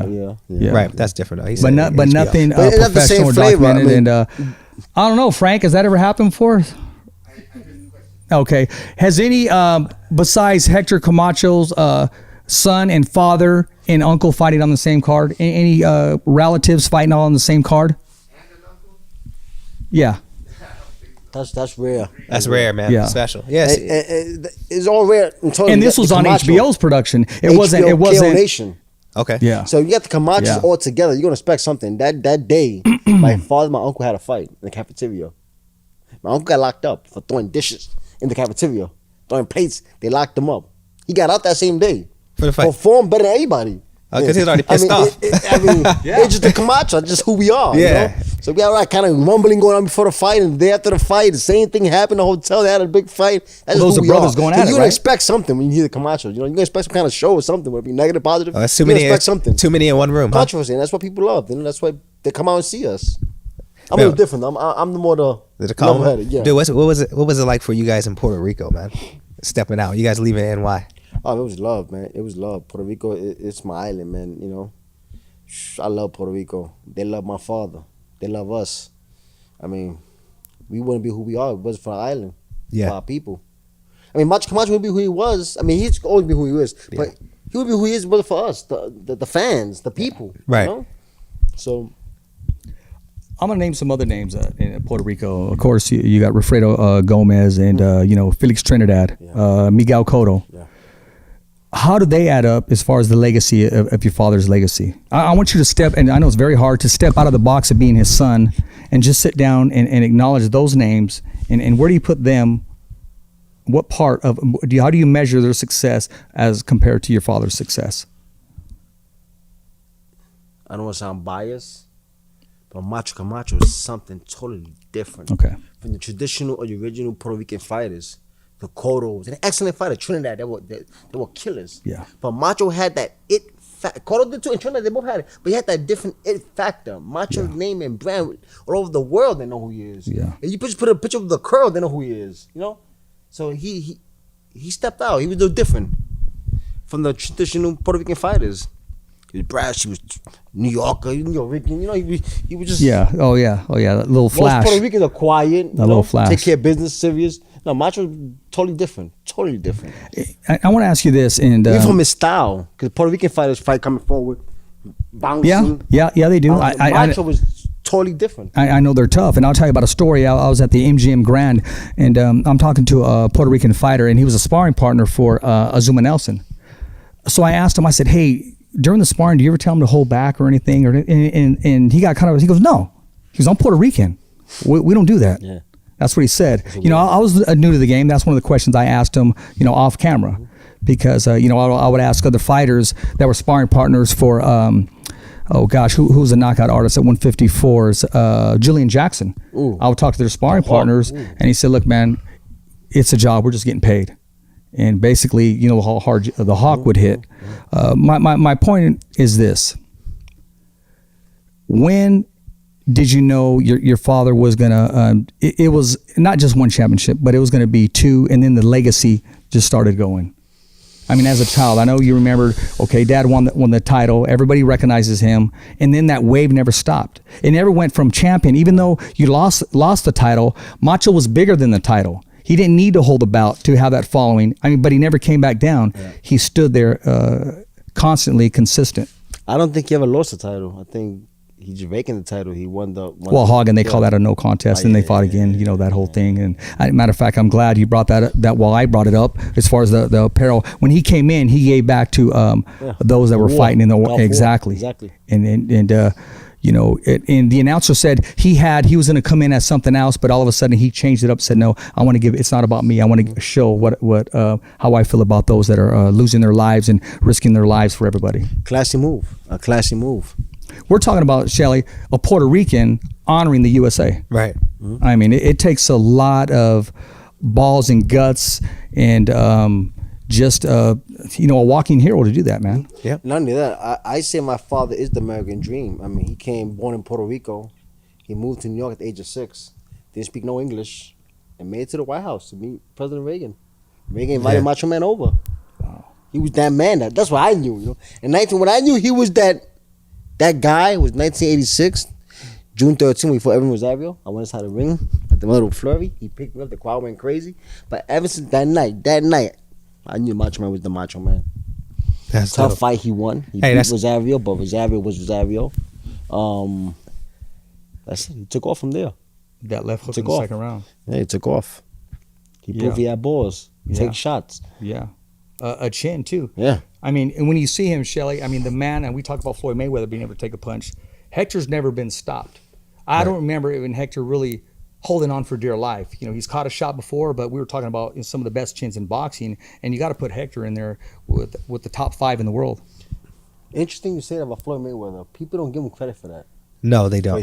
Speaker 2: Yeah.
Speaker 3: Right, that's different though. He
Speaker 2: But
Speaker 3: said
Speaker 2: but
Speaker 3: HBO.
Speaker 2: nothing
Speaker 4: But it's not the same
Speaker 2: professional or
Speaker 4: flavor, I
Speaker 2: documented.
Speaker 4: mean-
Speaker 2: And I don't know, Frank, has that ever happened before? Okay. Has any besides Hector Camacho's son and father and uncle fighting on the same card? Any relatives fighting all on the same card? Yeah.
Speaker 4: That's rare.
Speaker 3: That's rare, man.
Speaker 2: Yeah.
Speaker 3: Special. Yes.
Speaker 4: It's all rare.
Speaker 2: And this was on HBO's production. It wasn't. It
Speaker 4: KO
Speaker 2: wasn't.
Speaker 4: Nation.
Speaker 3: Okay.
Speaker 2: Yeah.
Speaker 4: So you got the Camachos
Speaker 2: Yeah.
Speaker 4: all together. You're gonna expect something. That day, my father, and my uncle had a fight in the cafeteria. My uncle got locked up for throwing dishes in the cafeteria, throwing plates. They locked him up. He got out that same day.
Speaker 3: For the fight.
Speaker 4: Performed better than anybody.
Speaker 3: Because he's already pissed off.
Speaker 4: It's just the Camacho, just who we are.
Speaker 3: Yeah.
Speaker 4: So we got all that kind of rumbling going on before the fight, and the day after the fight, the same thing happened in the hotel. They had a big fight. That's
Speaker 2: Well, those
Speaker 4: who
Speaker 2: are
Speaker 4: we
Speaker 2: brothers
Speaker 4: are.
Speaker 2: going
Speaker 4: So
Speaker 2: at it,
Speaker 4: you're gonna
Speaker 2: right?
Speaker 4: expect something when you hear the Camacho. You're gonna expect some kind of show or something, whether it be negative, positive.
Speaker 3: That's too
Speaker 4: You're gonna
Speaker 3: many.
Speaker 4: expect something.
Speaker 3: Too many in one room. Huh?
Speaker 4: Controversy, and that's what people love. That's why they come out and see us. I'm
Speaker 3: Man.
Speaker 4: a little different. I'm the more
Speaker 3: The calm-
Speaker 4: level-headed. Yeah.
Speaker 3: Dude, what was it like for you guys in Puerto Rico, man? Stepping out, you guys leaving NY.
Speaker 4: Oh, it was love, man. It was love. Puerto Rico, it's my island, man. I love Puerto Rico. They love my father. They love us. I mean, we wouldn't be who we are if it wasn't for our island,
Speaker 3: Yeah.
Speaker 4: for our people. I mean, Camacho would be who he was. I mean, he's always be who he is, but he would be who he is if it wasn't for us, the fans, the people.
Speaker 3: Right.
Speaker 4: So
Speaker 2: I'm gonna name some other names in Puerto Rico. Of course, you got Wilfredo Gomez and Felix Trinidad, Miguel Cotto.
Speaker 4: Yeah.
Speaker 2: How do they add up as far as the legacy of your father's legacy? I want you to step, and I know it's very hard to step out of the box of being his son and just sit down and acknowledge those names. And where do you put them? What part of how do you measure their success as compared to your father's success?
Speaker 4: I don't want to sound biased, but Macho Camacho is something totally different.
Speaker 2: Okay.
Speaker 4: From the traditional or the original Puerto Rican fighters, the Cottos, an excellent fighter. Trinidad, they were killers.
Speaker 2: Yeah.
Speaker 4: But Macho had that it factor. Cotto did too, and Trinidad, they both had it. But he had that different it factor. Macho's name and brand all over the world, they know who he is.
Speaker 2: Yeah.
Speaker 4: If you just put a picture of the curl, they know who he is. So he stepped out. He was a little different from the traditional Puerto Rican fighters. He was brash. He was New Yorker, New Rican. He was just
Speaker 2: Oh yeah. That little flash.
Speaker 4: Most Puerto Ricans are quiet.
Speaker 2: A little flash.
Speaker 4: Take care of business, serious. No, Macho totally different. Totally different.
Speaker 2: I want to ask you this, and
Speaker 4: Even from his style, because Puerto Rican fighters fight coming forward, bouncing.
Speaker 2: yeah, they do.
Speaker 4: Macho was totally different.
Speaker 2: I know they're tough, and I'll tell you about a story. I was at the MGM Grand, and I'm talking to a Puerto Rican fighter, and he was a sparring partner for Azuma Nelson. So I asked him, I said, hey, during the sparring, do you ever tell him to hold back or anything? And he got he goes, no. He goes, I'm Puerto Rican. We don't do that. Yeah. That's what he said. You know, I was new to the game. That's one of the questions I asked him, you know, off camera. Because, you know, I would ask other fighters that were sparring partners for, oh gosh, who was a knockout artist at 154's, Jillian Jackson. Ooh. I would talk to their sparring partners, and he said, look, man, it's a job. We're just getting paid. And basically, you know, how hard the hawk would hit. My point is this. When did you know your father was going to, it was not just one championship, but it was going to be two, and then the legacy just started going? I mean, as a child, I know you remember, okay, Dad won the title. Everybody recognizes him. And then that wave never stopped. It never went from champion. Even though you lost the title, Macho was bigger than the title. He didn't need to hold the bout to have that following. I mean, but he never came back down. Yeah. He stood there constantly consistent.
Speaker 4: I don't think he ever lost the title. I think he just vacant the title. He won the...
Speaker 2: Well, Hagen, they call that a no contest, and they fought again, you know, that whole thing. And matter of fact, I'm glad you brought that while I brought it up, as far as the apparel. When he came in, he gave back to those that were fighting in the war. Exactly. And you know, and the announcer said he was going to come in as something else, but all of a sudden he changed it up, said, no, I want to give, it's not about me. I want to show how I feel about those that are losing their lives and risking their lives for everybody.
Speaker 4: Classy move. A classy move.
Speaker 2: We're talking about, Shelly, a Puerto Rican honoring the USA.
Speaker 3: Right.
Speaker 2: Mm-hmm. I mean, it takes a lot of balls and guts and just, you know, a walking hero to do that, man.
Speaker 4: Yeah. Not only that, I say my father is the American dream. I mean, he born in Puerto Rico. He moved to New York at the age of 6. Didn't speak no English. And made it to the White House to meet President Reagan. Reagan invited Macho Man over. Wow. He was that man. That's what I knew, you know. And when I knew he was that guy, was 1986, June 13th, before everyone was Ariel. I went inside the ring at the little flurry. He picked me up. The crowd went crazy. But ever since that night, I knew Macho Man was the Macho Man.
Speaker 3: That's
Speaker 4: tough
Speaker 3: dope.
Speaker 4: fight he won. He beat Rosario, but Rosario was Rosario. That's it. He took off from there.
Speaker 2: That left hook in the second round.
Speaker 4: Yeah, he took off. He proved he had balls. Take shots.
Speaker 2: Yeah. A chin, too.
Speaker 4: Yeah.
Speaker 2: I mean, and when you see him, Shelly, I mean, the man, and we talk about Floyd Mayweather being able to take a punch. Hector's never been stopped. I don't remember even Hector really holding on for dear life. You know, he's caught a shot before, but we were talking about some of the best chins in boxing, and you got to put Hector in there with the top 5 in the world.
Speaker 4: Interesting you say that about Floyd Mayweather. People don't give him credit for that.
Speaker 3: No, they don't.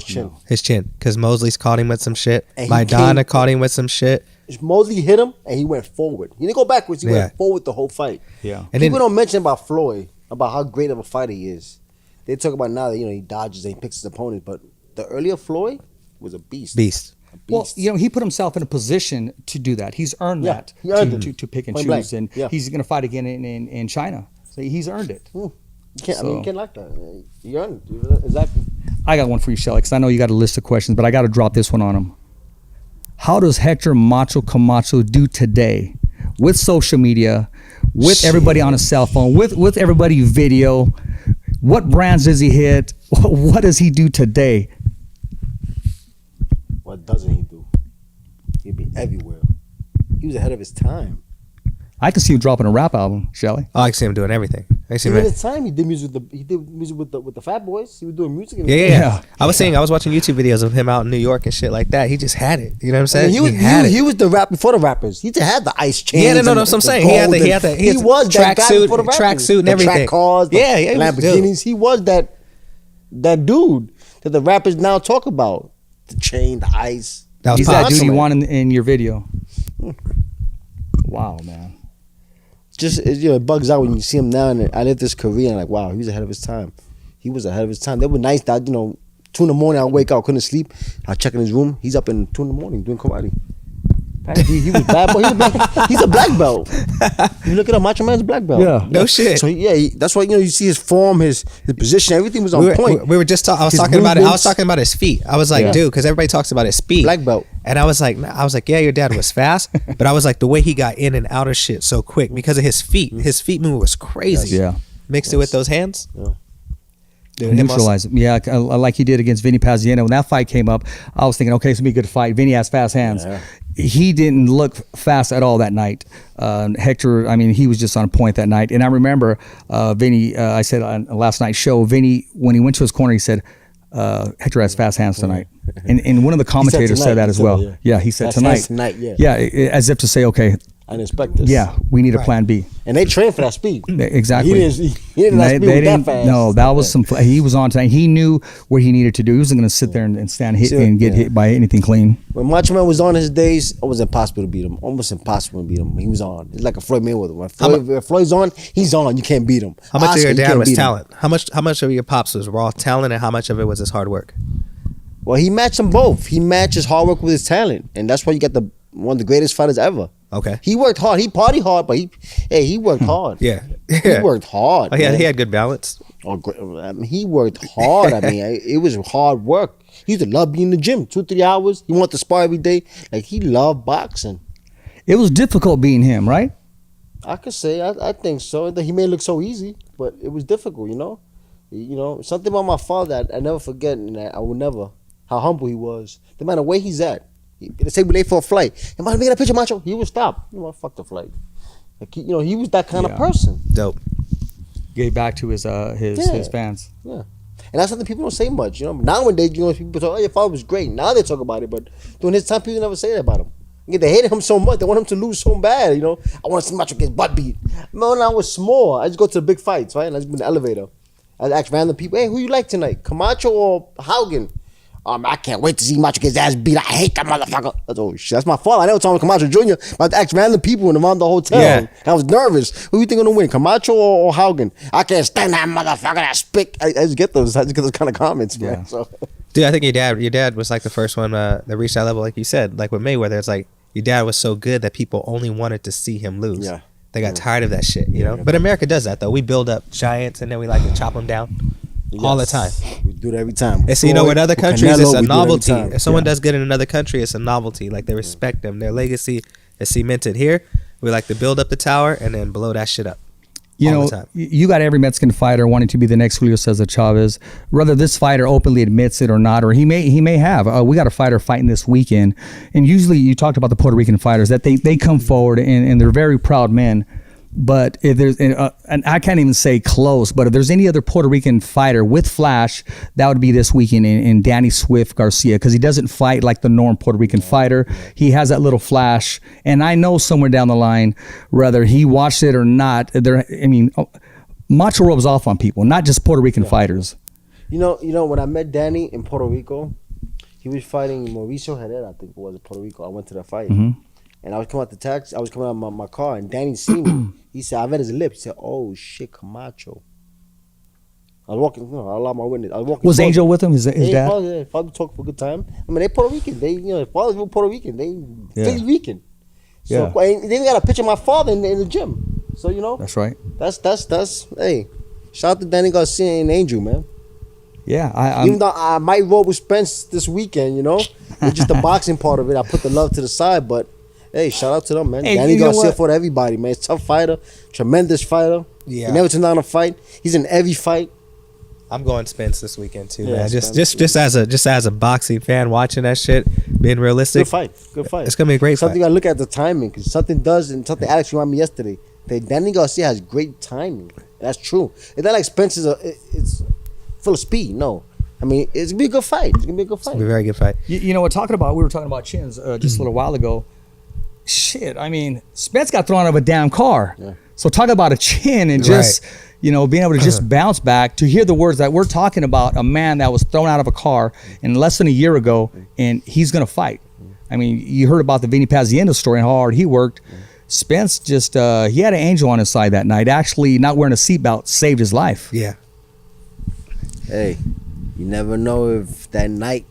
Speaker 3: His chin. Because Mosley's caught him with some shit. Maidana caught him with some shit.
Speaker 4: Mosley hit him, and he went forward. He didn't go backwards. He went forward the whole fight.
Speaker 2: Yeah.
Speaker 4: And people don't mention about Floyd, about how great of a fighter he is. They talk about now that, you know, he dodges and he picks his opponent, but the earlier Floyd was a beast.
Speaker 2: Well, you know, he put himself in a position to do that. He's earned that to pick and choose, and he's going to fight again in China. So he's earned it.
Speaker 4: You can't like that. You earned it. Exactly.
Speaker 2: I got one for you, Shelly, because I know you got a list of questions, but I got to drop this one on him. How does Hector Macho Camacho do today with social media, with everybody on a cell phone, with everybody video? What brands does he hit? What does he do today?
Speaker 4: What doesn't he do? He'd be everywhere. He was ahead of his time.
Speaker 2: I can see him dropping a rap album, Shelly.
Speaker 3: Oh, I can see him doing everything.
Speaker 4: At the time, he did music with the Fat Boys. He was doing music.
Speaker 3: Yeah. I was watching YouTube videos of him out in New York and shit like that. He just had it. You know what I'm saying?
Speaker 4: I mean, he was the rap before the rappers. He just had the ice chains.
Speaker 3: Yeah, no, that's what I'm saying. He had the tracksuit and everything.
Speaker 4: Track cars, Lamborghinis. He was that dude that the rappers now talk about. The chain, the ice.
Speaker 2: He's that dude you want in your video. Wow, man.
Speaker 4: Just, you know, it bugs out when you see him now, and I lived this career, and like, wow, he was ahead of his time. He was ahead of his time. They were nice that, you know, 2 in the morning, I wake up, couldn't sleep. I check in his room. He's up in 2 in the morning doing karate. He was bad, but he's a black belt. You look at him, Macho Man's a black belt.
Speaker 2: Yeah,
Speaker 3: no shit.
Speaker 4: So that's why, you know, you see his form, his position, everything was on point.
Speaker 3: We were just I was talking about his feet. I was like, dude, because everybody talks about his speed.
Speaker 4: Black belt.
Speaker 3: And I was like, yeah, your dad was fast, but I was like, the way he got in and out of shit so quick because of his feet. His feet move was crazy.
Speaker 2: Yeah.
Speaker 3: Mixed it with those hands.
Speaker 4: Yeah.
Speaker 2: Neutralize him. Yeah, like he did against Vinny Paziano. When that fight came up, I was thinking, okay, it's going to be a good fight. Vinny has fast hands. Yeah. He didn't look fast at all that night. Hector, I mean, he was just on point that night. And I remember Vinny, I said on last night's show, Vinny, when he went to his corner, he said, Hector has fast hands tonight. And one of the commentators said that as well. Yeah, he said tonight. Yeah, as if to say, okay,
Speaker 4: I didn't expect this.
Speaker 2: Yeah, we need a plan B.
Speaker 4: And they trained for that speed.
Speaker 2: Exactly.
Speaker 4: He didn't have speed that fast.
Speaker 2: No, that was some. He was on tonight. He knew what he needed to do. He wasn't going to sit there and stand hit and get hit by anything clean.
Speaker 4: When Macho Man was on his days, it was impossible to beat him. Almost impossible to beat him. He was on. It's like a Floyd Mayweather. When Floyd's on, he's on. You can't beat him.
Speaker 3: How much of your dad was talent? How much of your pops was raw talent, and how much of it was his hard work?
Speaker 4: Well, he matched them both. He matched his hard work with his talent, and that's why you got one of the greatest fighters ever.
Speaker 3: Okay.
Speaker 4: He worked hard. He partied hard, but he worked hard.
Speaker 3: Yeah.
Speaker 4: He worked hard.
Speaker 3: Oh, he had good balance.
Speaker 4: I mean, he worked hard. I mean, it was hard work. He used to love being in the gym 2-3 hours. He wanted to spar every day. Like, he loved boxing.
Speaker 2: It was difficult being him, right?
Speaker 4: I could say, I think so. He may look so easy, but it was difficult, you know? You know, something about my father I never forget, and I will never, how humble he was. No matter where he's at. Let's say we late for a flight. Am I making a picture, Macho? He would stop. You know, fuck the flight. Like, you know, he was that kind of person.
Speaker 3: Dope.
Speaker 2: Gave back to his fans.
Speaker 4: Yeah. And that's something people don't say much, you know. Nowadays, you know, people talk, oh, your father was great. Now they talk about it, but during his time, people never say that about him. They hated him so much. They want him to lose so bad, you know. I want to see Macho get his butt beat. When I was small, I just go to the big fights, right? And I just be in the elevator. I ask random people, hey, who you like tonight? Camacho or Haugen? I can't wait to see Macho get his ass beat. I hate that motherfucker. Oh shit, that's my fault. I never told him Camacho Jr. But I asked random people around the hotel. Yeah. I was nervous. Who you think gonna win, Camacho or Haugen? I can't stand that motherfucker. That spick. I just get those. I just get those kind of comments, man.
Speaker 2: Yeah.
Speaker 4: So.
Speaker 3: Dude, I think your dad was like the first one that reached that level, like you said, like with Mayweather. It's like your dad was so good that people only wanted to see him lose.
Speaker 4: Yeah.
Speaker 3: They got tired of that shit, you know. But America does that though. We build up giants and then we like to chop them down. Yes. All the time.
Speaker 4: We do it every time.
Speaker 3: And so, you know, in other countries, it's a novelty. If someone does good in another country, it's a novelty. Like, they respect them. Their legacy is cemented. Here, we like to build up the tower and then blow that shit up.
Speaker 2: You know, you got every Mexican fighter wanting to be the next Julio Cesar Chavez. Whether this fighter openly admits it or not, or he may have. We got a fighter fighting this weekend. And usually, you talked about the Puerto Rican fighters, that they come forward and they're very proud men. But if there's, and I can't even say close, but if there's any other Puerto Rican fighter with flash, that would be this weekend in Danny Swift Garcia, because he doesn't fight like the norm Puerto Rican fighter. He has that little flash, and I know somewhere down the line, whether he watched it or not, Macho rubs off on people, not just Puerto Rican fighters.
Speaker 4: You know, when I met Danny in Puerto Rico, he was fighting Mauricio Herrera, I think it was, in Puerto Rico. I went to the fight. Mm-hmm. And I was coming out the taxi. I was coming out my car, and Danny seen me. He said, I read his lips. He said, "Oh shit, Camacho." I was walking. You know, I allowed my witness. I was walking.
Speaker 2: Was Angel with him? His dad.
Speaker 4: Father talked for a good time. I mean, they Puerto Rican. They, you know, father's real Puerto Rican. They Philly Rican. So and they got a picture of my father in the gym. So you know.
Speaker 2: That's right.
Speaker 4: That's. Hey, shout out to Danny Garcia and Angel, man.
Speaker 2: Yeah,
Speaker 4: even though I might roll with Spence this weekend, you know, it's just the boxing part of it. I put the love to the side, but. Hey, shout out to them, man. Hey, Danny Garcia for everybody, man. He's a tough fighter, tremendous fighter. Yeah. He never turned down a fight. He's in every fight.
Speaker 3: I'm going Spence this weekend too, man. Just as a boxing fan watching that shit, being realistic.
Speaker 4: Good fight.
Speaker 3: It's gonna be a great
Speaker 4: something
Speaker 3: fight.
Speaker 4: I look at the timing, because something Alex reminded me yesterday. That Danny Garcia has great timing. That's true. It's not like Spence it's full of speed. No. I mean, it's gonna be a good fight. It's gonna be a a
Speaker 3: very good fight.
Speaker 2: You know, we were talking about chins just a little while ago. Shit, I mean, Spence got thrown out of a damn car. Yeah. So talk about a chin and just, you know, being able to just bounce back, to hear the words that we're talking about, a man that was thrown out of a car in less than a year ago, and he's going to fight. I mean, you heard about the Vinny Paziano story and how hard he worked. Spence just, he had an angel on his side that night. Actually, not wearing a seatbelt saved his life.
Speaker 3: Yeah.
Speaker 4: Hey, you never know if that night,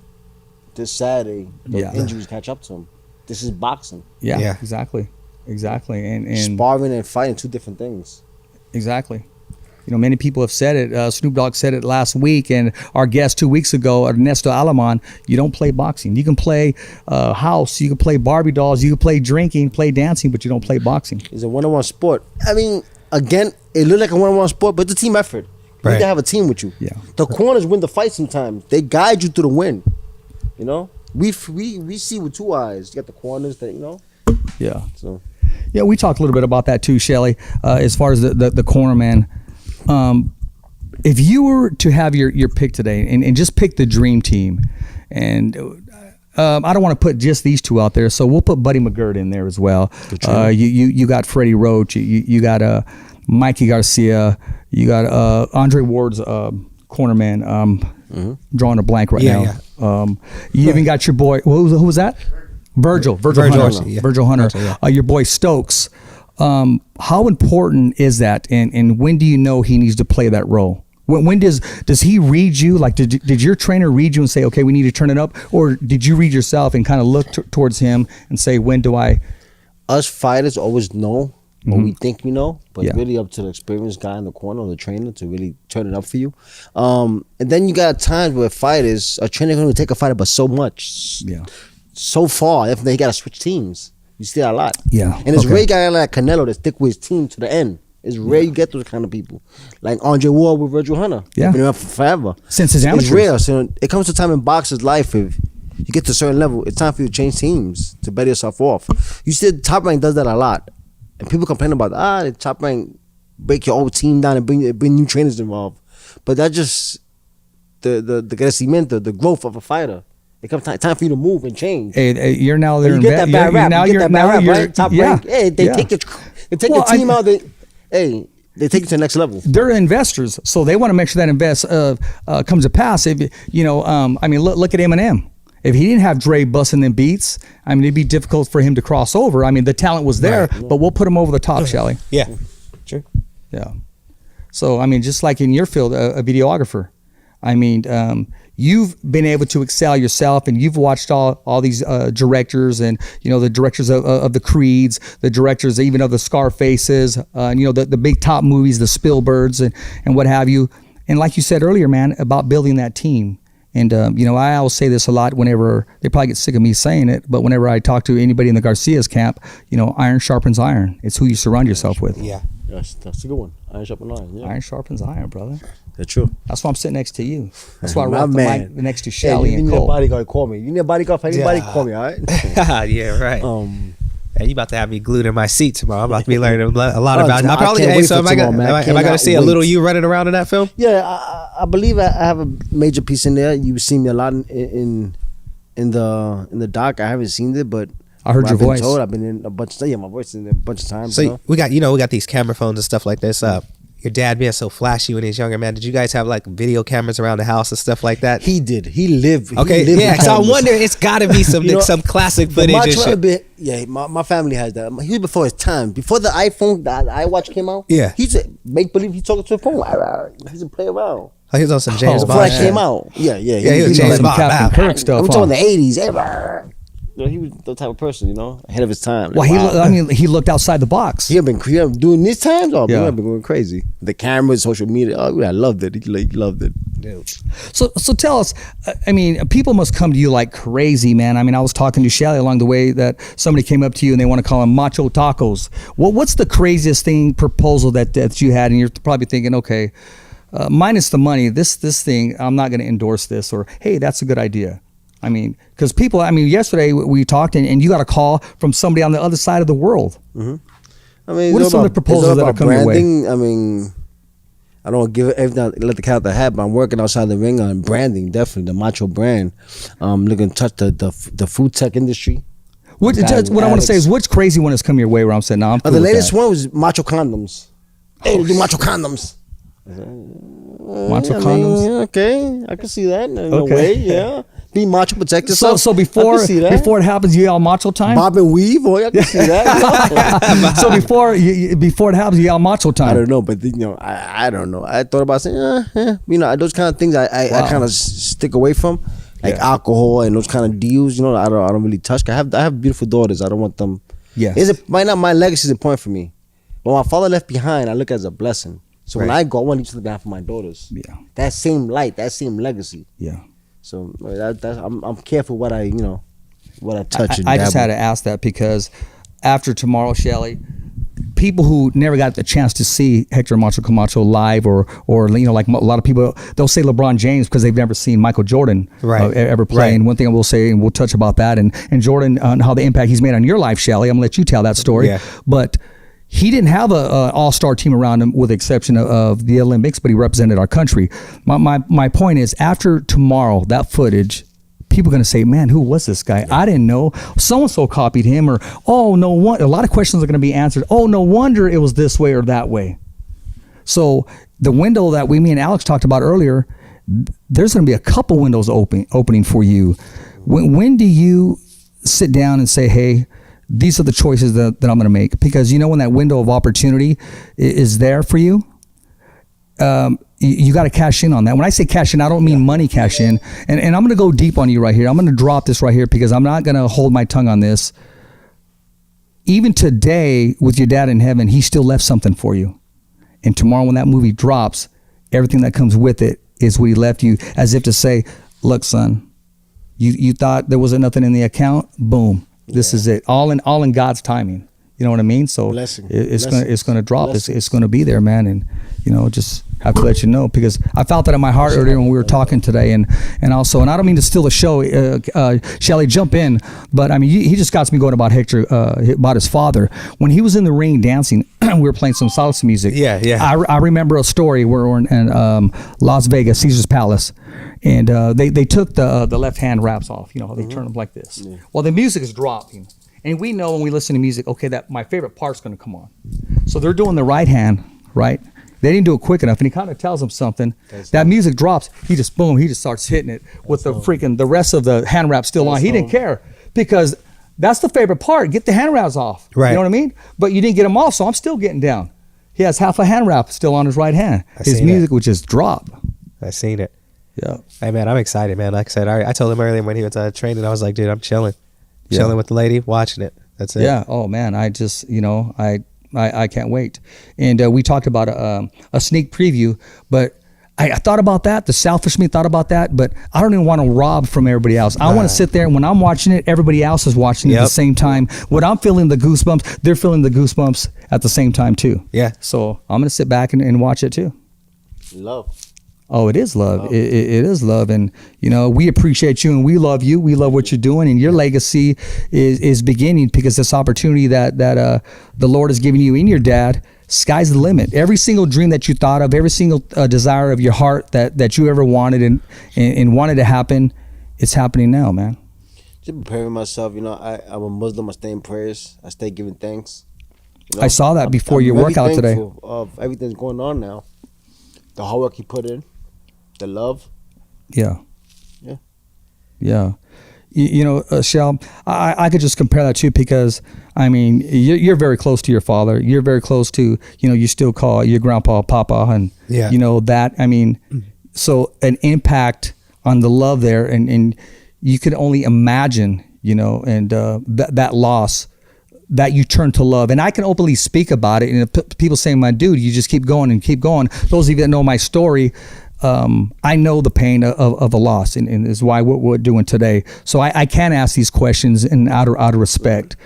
Speaker 4: this Saturday, the injuries catch up to him. This is boxing.
Speaker 2: Yeah. Exactly. And
Speaker 4: sparring and fighting, two different things.
Speaker 2: Exactly. You know, many people have said it. Snoop Dogg said it last week, and our guest 2 weeks ago, Ernesto Alamán. You don't play boxing. You can play house. You can play Barbie dolls. You can play drinking, play dancing, but you don't play boxing.
Speaker 4: It's a one-on-one sport. I mean, again, it looked like a one-on-one sport, but it's a team effort. You need to have a team with you.
Speaker 2: Yeah.
Speaker 4: The corners win the fight sometimes. They guide you through the win. You know, we see with 2 eyes. You got the corners that, you know.
Speaker 2: Yeah.
Speaker 4: So.
Speaker 2: Yeah, we talked a little bit about that too, Shelly. As far as the corner man, if you were to have your pick today and just pick the dream team, and I don't want to put just these 2 out there, so we'll put Buddy McGirt in there as well. You got Freddie Roach, you got Mikey Garcia, you got Andre Ward's corner man. Drawing a blank right now.
Speaker 3: Yeah.
Speaker 2: You even got your boy. Who was that? Virgil Hunter.
Speaker 3: Yeah.
Speaker 2: Virgil Hunter.
Speaker 3: Yeah.
Speaker 2: Your boy Stokes. How important is that, and when do you know he needs to play that role? When does he read you? Like, did your trainer read you and say, okay, we need to turn it up? Or did you read yourself and kind of look towards him and say, when do I?
Speaker 4: Us fighters always know what we think we know, but
Speaker 2: Yeah.
Speaker 4: really up to the experienced guy in the corner or the trainer to really turn it up for you. And then you got times where fighters, a trainer going to take a fighter, but so much,
Speaker 2: Yeah.
Speaker 4: so far, if they got to switch teams. You see that a lot.
Speaker 2: Yeah,
Speaker 4: And it's
Speaker 2: okay.
Speaker 4: rare guy like Canelo that stick with his team to the end. It's rare you get those kind of people. Like Andre Ward with Virgil Hunter.
Speaker 2: Yeah.
Speaker 4: They've been around for forever.
Speaker 2: Since his
Speaker 4: It's
Speaker 2: amateurs.
Speaker 4: rare. So it comes to a time in boxer's life, if you get to a certain level, it's time for you to change teams to better yourself off. You see the Top Rank does that a lot. And people complain about, the Top Rank break your old team down and bring new trainers involved. But that's just the crecimiento, the growth of a fighter. It comes time for you to move and change.
Speaker 2: Hey, you're now there.
Speaker 4: You get that bad rap. You get that bad rap, right? Top
Speaker 2: yeah,
Speaker 4: Rank. Hey, they
Speaker 2: yeah.
Speaker 4: take your team out. They take it to the next level.
Speaker 2: They're investors, so they want to make sure that comes to pass. If I mean, look at Eminem. If he didn't have Dre busting them beats, I mean, it'd be difficult for him to cross over. I mean, the talent was there, but we'll put him over the top, shall we?
Speaker 3: Yeah. Sure.
Speaker 2: Yeah. So I mean, just like in your field, a videographer. I mean, you've been able to excel yourself, and you've watched all these directors, and the directors of the Creeds, the directors even of the Scarfaces, and the big top movies, the Spielbergs, and what have you. And like you said earlier, man, about building that team. And I always say this a lot whenever they probably get sick of me saying it, but whenever I talk to anybody in the Garcia's camp, iron sharpens iron. It's who you surround yourself with.
Speaker 3: Yeah.
Speaker 4: That's a good one. Iron sharpens iron. Yeah.
Speaker 2: Iron sharpens iron, brother.
Speaker 4: That's true.
Speaker 2: That's why I'm sitting next to you. That's why I
Speaker 4: My
Speaker 2: rock the
Speaker 4: man.
Speaker 2: mic next to
Speaker 4: Hey,
Speaker 2: Shelly
Speaker 4: you
Speaker 2: and
Speaker 4: need a
Speaker 2: Cole.
Speaker 4: bodyguard, call me. You need a bodyguard for anybody,
Speaker 3: Yeah.
Speaker 4: call me, all right?
Speaker 3: Yeah, right. Hey, you about to have me glued in my seat tomorrow. I'm about to be learning a lot
Speaker 4: Oh,
Speaker 3: about it.
Speaker 4: I
Speaker 3: I probably.
Speaker 4: can't
Speaker 3: Hey,
Speaker 4: wait
Speaker 3: so
Speaker 4: for
Speaker 3: am I
Speaker 4: tomorrow, man.
Speaker 3: am I going to
Speaker 4: Cannot
Speaker 3: see a little
Speaker 4: wait.
Speaker 3: you running around in that film?
Speaker 4: Yeah, I believe I have a major piece in there. You've seen me a lot in the doc. I haven't seen it, but
Speaker 2: I heard
Speaker 4: what
Speaker 2: your
Speaker 4: I've been
Speaker 2: voice.
Speaker 4: Told, I've been in a bunch. My voice is in there a bunch of times.
Speaker 3: So
Speaker 4: you know?
Speaker 3: we got these camera phones and stuff like this. Your dad being so flashy when he was younger, man. Did you guys have like video cameras around the house and stuff like that?
Speaker 4: He did. He lived.
Speaker 3: Okay,
Speaker 4: he lived
Speaker 3: yeah.
Speaker 4: with
Speaker 3: So I
Speaker 4: cameras.
Speaker 3: wonder, it's got to be some
Speaker 4: You know,
Speaker 3: some classic
Speaker 4: But
Speaker 3: footage
Speaker 4: my
Speaker 3: and
Speaker 4: trailer
Speaker 3: shit.
Speaker 4: bit, yeah, my family has that. He was before his time. Before the iPhone, the iWatch came out.
Speaker 3: Yeah.
Speaker 4: He's a make believe he talking to a phone. He's a play around.
Speaker 3: Oh, he was on some James
Speaker 2: Oh,
Speaker 4: Before
Speaker 3: Bond
Speaker 4: I
Speaker 3: shit.
Speaker 4: came out. Yeah.
Speaker 3: he was
Speaker 4: was
Speaker 3: James
Speaker 4: like-
Speaker 3: Bond.
Speaker 2: Captain Kirk stuff.
Speaker 4: I'm
Speaker 2: huh?
Speaker 4: talking the '80s. He was the type of person, ahead of his time.
Speaker 2: Well,
Speaker 4: Wow.
Speaker 2: he looked outside the box.
Speaker 4: He had been doing these times. Oh,
Speaker 2: Yeah.
Speaker 4: man, I've been going crazy. The cameras, social media. Oh, I loved it. He loved it.
Speaker 2: So tell us, I mean, people must come to you like crazy, man. I mean, I was talking to Shelly along the way that somebody came up to you and they want to call them macho tacos. What's the craziest proposal that you had? And you're probably thinking, okay, minus the money, this thing, I'm not going to endorse this, or hey, that's a good idea. I mean, because people, yesterday we talked and you got a call from somebody on the other side of the world.
Speaker 4: I mean,
Speaker 2: What are
Speaker 4: it's
Speaker 2: some
Speaker 4: all
Speaker 2: of the proposals
Speaker 4: it's all
Speaker 2: that are
Speaker 4: about
Speaker 2: coming your way?
Speaker 4: branding. I mean, I don't give everything. Let the cat out the hat. But I'm working outside the ring on branding. Definitely the Macho brand. Looking to touch the food tech industry.
Speaker 2: What I want to say is, what's crazy one has come your way where I'm saying, no, I'm cool
Speaker 4: The
Speaker 2: with
Speaker 4: latest
Speaker 2: that.
Speaker 4: one was Macho condoms. Hey, we do Macho condoms.
Speaker 2: Macho
Speaker 4: I mean,
Speaker 2: condoms?
Speaker 4: okay, I can see that in a
Speaker 2: Okay.
Speaker 4: way. Yeah, be macho, protect yourself.
Speaker 2: So
Speaker 4: I
Speaker 2: before
Speaker 4: can see that.
Speaker 2: it happens, you yell macho time.
Speaker 4: bob and weave, boy, I can see that.
Speaker 2: So before it happens, you yell macho time.
Speaker 4: I don't know, but I don't know. I thought about saying, those kind of things I kind of stick away from, like
Speaker 2: Yeah.
Speaker 4: alcohol and those kind of deals. I don't really touch. I have beautiful daughters. I don't want them.
Speaker 2: Yes.
Speaker 4: Might not my legacy is important for me, but my father left behind, I look at as a blessing. So when
Speaker 3: Right.
Speaker 4: I go, I want to leave behind for my daughters.
Speaker 2: Yeah.
Speaker 4: That same light, that same legacy.
Speaker 2: Yeah.
Speaker 4: So I'm careful what I touch. and
Speaker 2: I just
Speaker 4: dabble.
Speaker 2: had to ask that because after tomorrow, Shelly, people who never got the chance to see Hector Macho Camacho live, or like a lot of people, they'll say LeBron James because they've never seen Michael Jordan ever play. Right. And one thing I will say, and we'll touch about that, and Jordan, on how the impact he's made on your life, Shelly. I'm gonna let you tell that story. Yeah. But he didn't have a all-star team around him, with the exception of the Olympics, but he represented our country. My point is, after tomorrow, that footage, people are going to say, man, who was this guy? I didn't know. So-and-so copied him, or, oh, no wonder. A lot of questions are going to be answered. Oh, no wonder it was this way or that way. So the window that me and Alex talked about earlier, there's going to be a couple windows opening for you. When do you sit down and say, hey, these are the choices that I'm going to make? Because when that window of opportunity is there for you, you got to cash in on that. When I say cash in, I don't mean money cash in. And I'm going to go deep on you right here. I'm going to drop this right here because I'm not going to hold my tongue on this. Even today, with your dad in heaven, he still left something for you. And tomorrow when that movie drops, everything that comes with it is what he left you, as if to say, look, son, you thought there wasn't nothing in the account? Boom. This is it. All in God's timing. You know what I mean? So it's gonna drop. It's gonna be there, man. And just have to let you know, because I felt that in my heart earlier when we were talking today, and also, and I don't mean to steal the show, Shelly, jump in, but I mean he just got me going about Hector, about his father. When he was in the ring dancing, we were playing some salsa music. Yeah. I remember a story where we're in Las Vegas, Caesar's Palace, and they took the left hand wraps off. They turn them like this. Yeah. Well, the music is dropping. And we know when we listen to music, okay, that my favorite part's going to come on. So they're doing the right hand, right? They didn't do it quick enough, and he kind of tells them something. That music drops. He just starts hitting it with the rest of the hand wrap still on. He didn't care, because that's the favorite part. Get the hand wraps off. Right. You know what I mean? But you didn't get them off, so I'm still getting down. He has half a hand wrap still on his right hand. His music would just drop.
Speaker 3: I seen it.
Speaker 2: Yeah.
Speaker 3: Hey man, I'm excited, man. Like I said, I told him earlier when he was training, I was like, dude, I'm chilling with the lady, watching it. That's it.
Speaker 2: Yeah. Oh man, I just I can't wait. And we talked about a sneak preview, but I thought about that. The selfish me thought about that, but I don't even want to rob from everybody else. I want to sit there, and when I'm watching it, everybody else is watching it at the same time. When I'm feeling the goosebumps, they're feeling the goosebumps at the same time too.
Speaker 3: Yeah.
Speaker 2: So I'm gonna sit back and watch it too.
Speaker 4: Love.
Speaker 2: Oh, it is love. It is love. And, we appreciate you and we love you. We love what you're doing, and your legacy is beginning, because this opportunity that the Lord has given you and your dad, sky's the limit. Every single dream that you thought of, every single desire of your heart that you ever wanted and wanted to happen, it's happening now, man.
Speaker 4: Just preparing myself. I'm a Muslim. I stay in prayers. I stay giving thanks.
Speaker 2: I saw that before your workout today.
Speaker 4: Of everything's going on now. The hard work he put in. The love.
Speaker 2: Yeah. Shell, I could just compare that too, because I mean, you're very close to your father. You're very close to, you still call your grandpa Papa, and that. I mean, so an impact on the love there, and you could only imagine, and that loss that you turn to love. And I can openly speak about it, and people saying, my dude, you just keep going and keep going. Those of you that know my story, I know the pain of a loss, and is why what we're doing today. So I can ask these questions out of respect.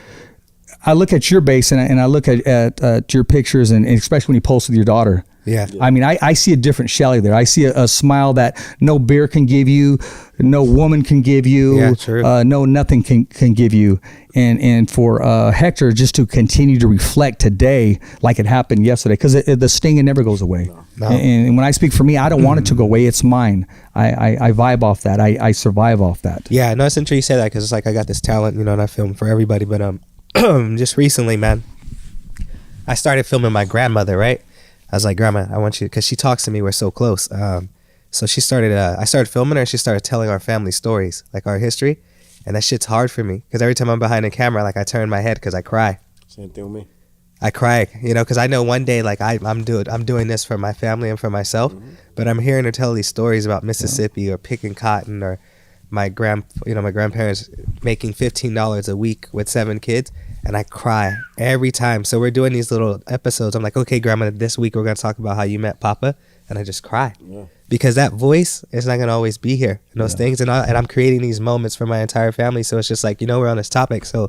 Speaker 2: I look at your base, and I look at your pictures, and especially when you post with your daughter.
Speaker 3: Yeah.
Speaker 2: I mean, I see a different Shelly there. I see a smile that no beer can give you, no woman can give you, no nothing can give you. And for Hector just to continue to reflect today like it happened yesterday, because the sting, it never goes away. No. And when I speak for me, I don't want it to go away. It's mine. I vibe off that. I survive off that.
Speaker 3: Yeah, no, it's interesting you say that, because it's like I got this talent, and I film for everybody. But just recently, man, I started filming my grandmother, right? I was like, Grandma, I want you, because she talks to me, we're so close. So she started, I started filming her, and she started telling our family stories, like our history. And that shit's hard for me, because every time I'm behind the camera, like I turn my head because I cry.
Speaker 4: Same thing with me.
Speaker 3: I cry, because I know one day, like I'm doing this for my family and for myself, but I'm hearing her tell these stories about Mississippi or picking cotton, or my grandparents making $15 a week with 7 kids. And I cry every time. So we're doing these little episodes. I'm like, okay, Grandma, this week we're going to talk about how you met Papa. And I just cry. Yeah. Because that voice is not going to always be here. And those things. And I'm creating these moments for my entire family. So it's just like, we're on this topic. So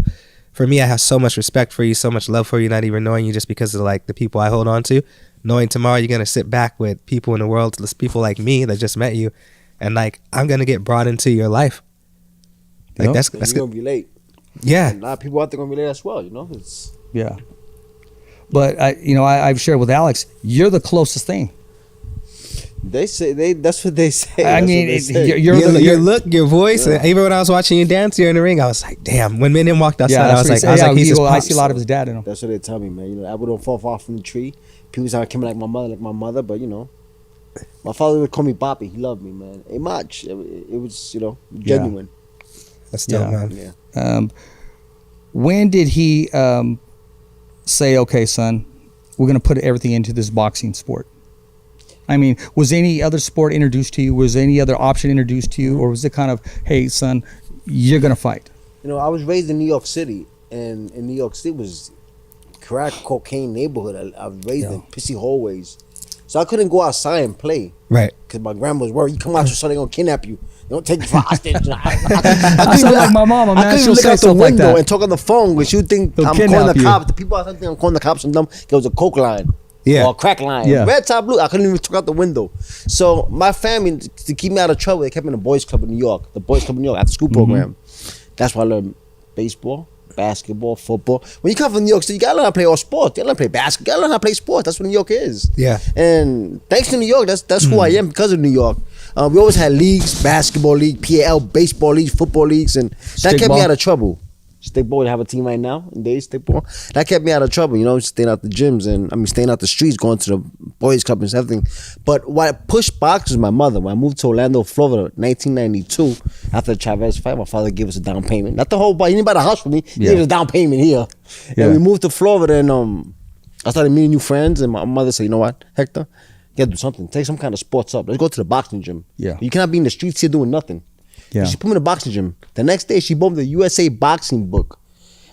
Speaker 3: for me, I have so much respect for you, so much love for you, not even knowing you, just because of like the people I hold on to. Knowing tomorrow you're gonna sit back with people in the world, people like me that just met you, and like I'm gonna get brought into your life. Like that's
Speaker 4: you're gonna relate.
Speaker 3: Yeah,
Speaker 4: And a lot of people out there gonna relate as well. You know, it's
Speaker 2: Yeah. But I've shared with Alex, you're the closest thing.
Speaker 4: they say that's what they say.
Speaker 2: I
Speaker 4: That's
Speaker 2: mean,
Speaker 4: what they say.
Speaker 3: your look, your voice. And even when I was watching you dance here in the ring, I was like, damn. When Min walked outside, I was like, he's his
Speaker 2: I
Speaker 3: pops.
Speaker 2: see a lot of his dad in him.
Speaker 4: That's what they tell me, man. You know, apple don't fall far from the tree. People say I came like my mother, but you know, my father would call me Papi. He loved me, man. Ain't much. It was, you know, genuine.
Speaker 3: That's dope, man.
Speaker 4: Yeah.
Speaker 2: When did he say, okay, son, we're going to put everything into this boxing sport? I mean, was any other sport introduced to you? Was any other option introduced to you? Or was it kind of, hey, son, you're going to fight?
Speaker 4: You know, I was raised in New York City, and in New York City was crack cocaine neighborhood. I was raised in pissy hallways. So I couldn't go outside and play.
Speaker 3: Right.
Speaker 4: Because my grandma was worried, you come out your son, they're going to kidnap you. They don't take you for hostage.
Speaker 2: I sound like my mama, man.
Speaker 4: I couldn't
Speaker 2: She'll
Speaker 4: look
Speaker 2: say
Speaker 4: out the
Speaker 2: stuff like
Speaker 4: window
Speaker 2: that.
Speaker 4: and talk on the phone because you think
Speaker 2: They'll
Speaker 4: I'm calling
Speaker 2: kidnap
Speaker 4: the
Speaker 2: you.
Speaker 4: cops. The people out there think I'm calling the cops and them. There was a coke line.
Speaker 3: Yeah.
Speaker 4: Or a crack line.
Speaker 2: Yeah.
Speaker 4: Red top blue. I couldn't even talk out the window. So my family, to keep me out of trouble, they kept me in the boys club in New York. The boys club in New York, after school program. That's where I learned baseball, basketball, football. When you come from New York City, you gotta learn how to play all sports. You gotta learn how to play basketball. You gotta learn how to play sports. That's what New York is.
Speaker 3: Yeah.
Speaker 4: And thanks to New York, that's who I am because of New York. We always had leagues, basketball league, PAL, baseball leagues, football leagues, and that kept me out of trouble. Stickball, have a team right now in days, stickball. That kept me out of trouble, you know, staying out the gyms and staying out the streets, going to the boys club and everything. But what pushed boxing was my mother. When I moved to Orlando, Florida, 1992, after the Chavez fight, my father gave us a down payment. Not the whole, he didn't buy the house for me. He gave us a down payment here.
Speaker 2: Yeah.
Speaker 4: And we moved to Florida, and I started meeting new friends, and my mother said, you know what, Hector, you gotta do something. Take some kind of sports up. Let's go to the boxing gym.
Speaker 2: Yeah.
Speaker 4: You cannot be in the streets here doing nothing.
Speaker 2: Yeah.
Speaker 4: She put me in the boxing gym. The next day, she bought me the USA boxing book.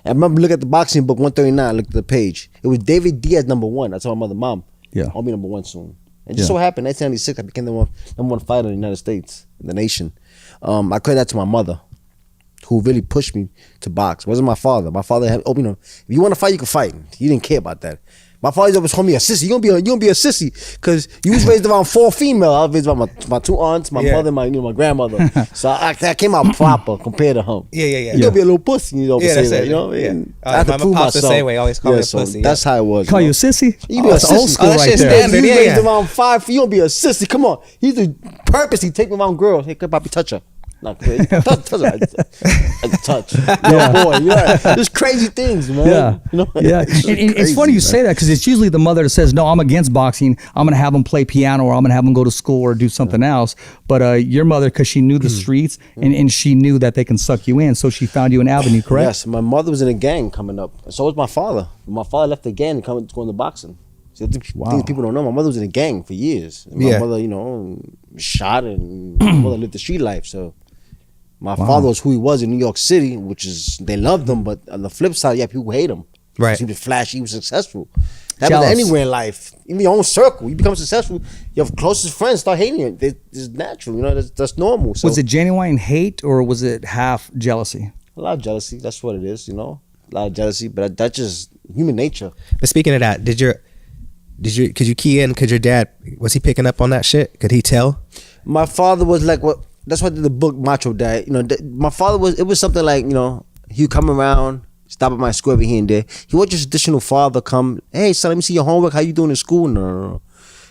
Speaker 4: I remember looking at the boxing book, 139, looked at the page. It was David Diaz #1. I told my mother, Mom, I'll be #1 soon. And just so happened, 1996, I became the number one fighter in the United States, in the nation. I credit that to my mother, who really pushed me to box. It wasn't my father. My father had, you know, if you want to fight, you can fight. He didn't care about that. My father always called me a sissy. You gonna be a sissy because you was raised around 4 female. I was raised by my 2 aunts, my mother, and my grandmother. So I came out proper compared to him.
Speaker 3: Yeah.
Speaker 4: You gonna be a little pussy. You know, say that. You know, and I have to prove
Speaker 3: pops
Speaker 4: myself.
Speaker 3: the same way. Always call me a
Speaker 4: so
Speaker 3: pussy.
Speaker 4: That's how it was.
Speaker 2: Call you a sissy?
Speaker 4: You be a
Speaker 2: That's
Speaker 4: sissy.
Speaker 2: old school
Speaker 3: that
Speaker 2: right
Speaker 3: shit's
Speaker 2: there.
Speaker 3: standard.
Speaker 4: You
Speaker 3: Yeah,
Speaker 4: raised
Speaker 3: yeah.
Speaker 4: around 5. You gonna be a sissy. Come on. He's the purposely take me around girls. Hey, Papi, touch her. Not crazy. touch her. I touch. Yo, boy, you know, there's crazy things, man.
Speaker 2: Yeah,
Speaker 4: You know?
Speaker 2: yeah. And it's
Speaker 4: Crazy,
Speaker 2: funny you
Speaker 4: man.
Speaker 2: say that because it's usually the mother that says, "No, I'm against boxing. I'm going to have them play piano, or I'm going to have them go to school or do something else." But your mother, because she knew the streets and she knew that they can suck you in, so she found you an avenue. Correct?
Speaker 4: Yes, my mother was in a gang coming up. So was my father. My father left the gang and going to boxing. So things people don't know. My mother was in a gang for years. And my mother, you know, shot and my mother lived the street life. So my father was who he was in New York City, which is they loved him, but on the flip side, yeah, people hate him.
Speaker 3: Right.
Speaker 4: He was flashy, he was successful. That
Speaker 2: Jealous.
Speaker 4: was anywhere in life. Even your own circle, you become successful, your closest friends start hating you. It's natural, you know, that's normal. So
Speaker 2: Was it genuine hate or was it half jealousy?
Speaker 4: a lot of jealousy, that's what it is, you know. A lot of jealousy, but that's just human nature.
Speaker 3: But speaking of that, could you key in? Could your dad, was he picking up on that shit? Could he tell?
Speaker 4: My father was like what. That's why I did the book Macho Dad. You know, my father was something like, you know, he'd come around, stop at my school every here and there. He wasn't just a traditional father come, hey son, let me see your homework. How you doing in school? No.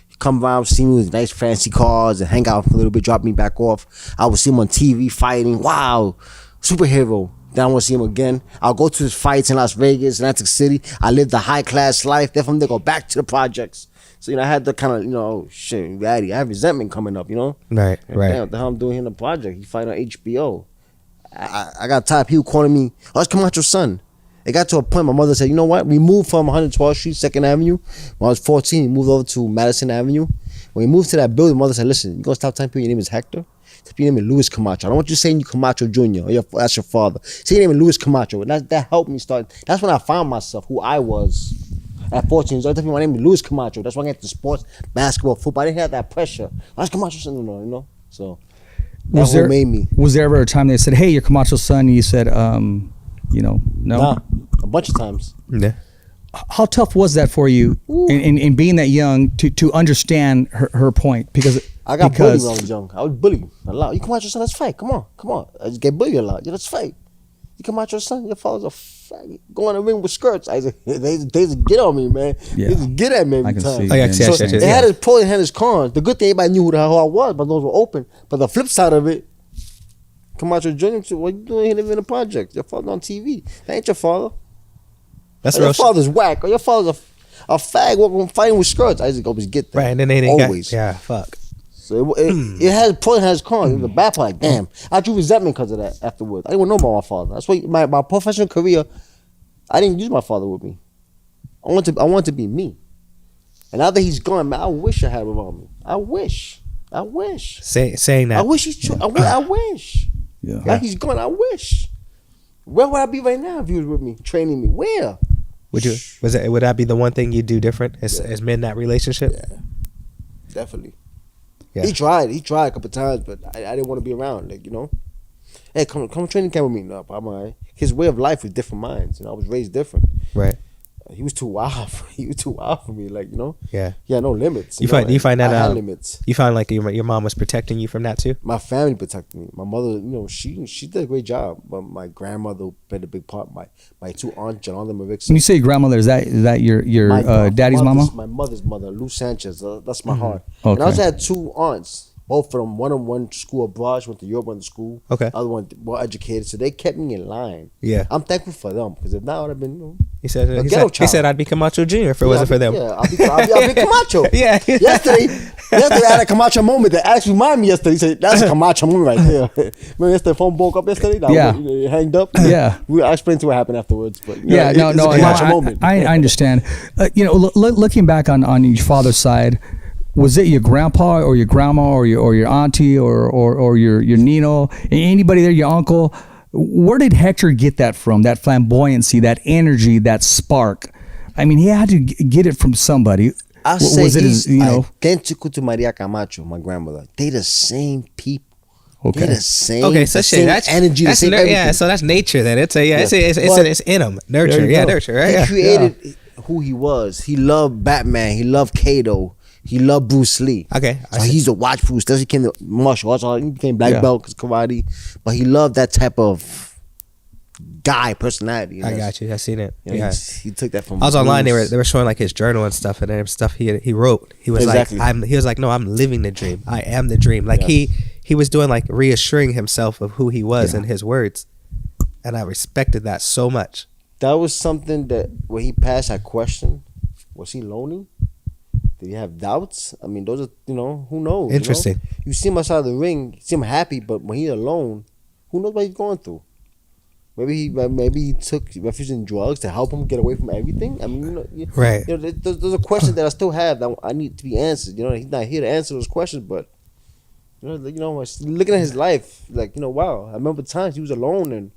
Speaker 4: He'd come around, see me with nice fancy cars and hang out for a little bit, drop me back off. I would see him on TV fighting. Wow, superhero. Then I want to see him again. I'll go to his fights in Las Vegas, Atlantic City. I lived a high class life. Then from there, go back to the projects. So, you know, I had the kind of, you know, shit, reality. I have resentment coming up, you know?
Speaker 3: Right.
Speaker 4: Damn, what the hell I'm doing here in the project? He fight on HBO. I got tired of people calling me, oh, it's Camacho's son. It got to a point, my mother said, you know what? We moved from 112th Street, 2nd Avenue. When I was 14, we moved over to Madison Avenue. When we moved to that building, my mother said, listen, you gonna stop telling people your name is Hector? Tell people your name is Luis Camacho. I don't want you saying you Camacho Jr. or that's your father. Say your name is Luis Camacho. And that helped me start. That's when I found myself, who I was. At 14 years old, I tell people my name is Luis Camacho. That's why I got into sports, basketball, football. I didn't have that pressure. I was Camacho's son, you know? So that's what made me.
Speaker 2: Was there ever a time they said, hey, you're Camacho's son, and you said, You know, no.
Speaker 4: Nah, a bunch of times.
Speaker 3: Yeah.
Speaker 2: How tough was that for you in being that young to understand her point? Because
Speaker 4: I got bullied when I was young. I was bullied a lot. You come out your son, let's fight. Come on. I just get bullied a lot. Yeah, let's fight. You come out your son, your father's a faggot. Go in the ring with skirts. They used to get on me, man.
Speaker 2: Yeah.
Speaker 4: They used to get at me every
Speaker 2: I can
Speaker 4: time.
Speaker 2: see. Yeah,
Speaker 4: So it had its pros and had its cons. The good thing, everybody knew who I was, but those were open. But the flip side of it, Camacho Jr., what you doing here living in a project? Your father on TV. That ain't your father.
Speaker 3: That's
Speaker 4: your father's whack, or your father's a fag walking fighting with skirts. I just always get that.
Speaker 3: Right, and then they
Speaker 4: always.
Speaker 3: Fuck.
Speaker 4: So it has pros and has cons. The bad part, like, damn, I drew resentment because of that afterwards. I didn't want to know about my father. That's why my professional career, I didn't use my father with me. I want to be me. And now that he's gone, man, I wish I had him around me. I wish.
Speaker 3: Saying that.
Speaker 4: I wish he's true. I wish.
Speaker 2: Yeah.
Speaker 4: Now he's gone. I wish. Where would I be right now if he was with me, training me? Where?
Speaker 3: Would that be the one thing you do different as men in that relationship?
Speaker 4: Yeah, definitely.
Speaker 3: Yeah.
Speaker 4: He tried a couple times, but I didn't want to be around. Like, you know, hey, come training camp with me. No, I'm all right. His way of life was different minds. You know, I was raised different.
Speaker 3: Right.
Speaker 4: He was too wild. He was too wild for me. Like, you know.
Speaker 3: Yeah.
Speaker 4: He had no limits.
Speaker 3: Do you find that
Speaker 4: I had limits.
Speaker 3: You find like your mom was protecting you from that too?
Speaker 4: My family protected me. My mother, you know, she did a great job. But my grandmother played a big part. My two aunts, Jananda Marixa.
Speaker 2: When you say grandmother, is that your daddy's mama?
Speaker 4: My mother's mother, Lou Sanchez. That's my heart.
Speaker 2: Okay.
Speaker 4: And I also had two aunts. Both of them, one of them went to school abroad. She went to Europe, went to school.
Speaker 3: Okay.
Speaker 4: Other one well educated, so they kept me in line.
Speaker 3: Yeah.
Speaker 4: I'm thankful for them because if not, I would have been. You know,
Speaker 3: He said I'd be Camacho Jr. if it wasn't for them.
Speaker 4: Yeah, I'll be Camacho.
Speaker 3: Yeah.
Speaker 4: Yesterday I had a Camacho moment that actually reminded me yesterday. He said, that's a Camacho moment right there. Remember yesterday, phone broke up yesterday? It hanged up?
Speaker 2: Yeah.
Speaker 4: I explained to what happened afterwards. But
Speaker 2: Yeah,
Speaker 4: it's a Camacho moment.
Speaker 2: I understand. You know, looking back on your father's side, was it your grandpa or your grandma or your auntie or your Nino, anybody there, your uncle? Where did Hector get that from? That flamboyancy, that energy, that spark? I mean, he had to get it from somebody.
Speaker 4: I say
Speaker 2: was it
Speaker 4: he's
Speaker 2: identical
Speaker 4: to Maria Camacho, my grandmother. They the same people.
Speaker 2: Okay.
Speaker 4: They the same.
Speaker 3: Okay, so
Speaker 4: same energy.
Speaker 3: That's
Speaker 4: everything.
Speaker 3: so that's nature. Then it's in him. Nurture. Yeah, nurture. Right.
Speaker 4: He created who he was. He loved Batman. He loved Kato. He loved Bruce Lee.
Speaker 3: Okay.
Speaker 4: So he used to watch Bruce. He became the martial arts. He became black belt because karate. But he loved that type of guy personality.
Speaker 3: I got you. I seen it.
Speaker 4: You know,
Speaker 3: Yeah.
Speaker 4: he took that from.
Speaker 3: I was
Speaker 4: Bruce.
Speaker 3: online. They were showing like his journal and stuff, and then stuff he wrote. He was
Speaker 4: Exactly.
Speaker 3: like, no, I'm living the dream. I am the dream. Like he was doing like reassuring himself of who he was in his words, and I respected that so much.
Speaker 4: That was something that when he passed, I questioned: was he lonely? Did he have doubts? I mean, those are, you know, who knows?
Speaker 3: Interesting.
Speaker 4: You know? You see him outside the ring, you see him happy, but when he's alone, who knows what he's going through? Maybe he took refuge in drugs to help him get away from everything. I mean, you know,
Speaker 3: Right.
Speaker 4: You know, those are questions that I still have that I need to be answered. You know, he's not here to answer those questions, but you know, looking at his life, like, you know, wow. I remember times he was alone and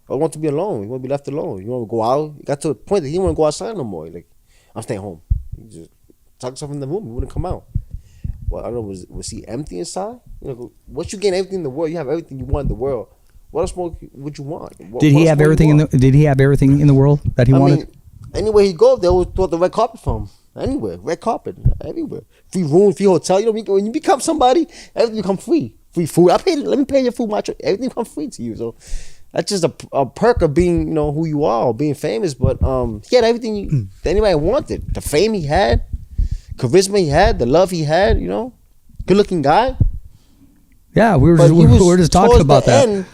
Speaker 4: I want to be alone. He want to be left alone. You want to go out. He got to a point that he didn't want to go outside no more. Like, I'm staying home. He just talk himself in the room. He wouldn't come out. Well, I don't know. Was he empty inside? You know, once you gain everything in the world, you have everything you want in the world. What else more would you want?
Speaker 2: Did he have everything in the? Did he have everything in the world that he wanted?
Speaker 4: Mean, anywhere he go, they always throw the red carpet for him. Anywhere, red carpet, everywhere. Free room, free hotel. You know, when you become somebody, everything become free. Free food. Let me pay your food, macho. Everything becomes free to you. So that's just a perk of being, you know, who you are, or being famous. But he had everything that anybody wanted. The fame he had, charisma he had, the love he had. You know, good looking guy.
Speaker 2: Yeah, we were just talking about that.
Speaker 4: End,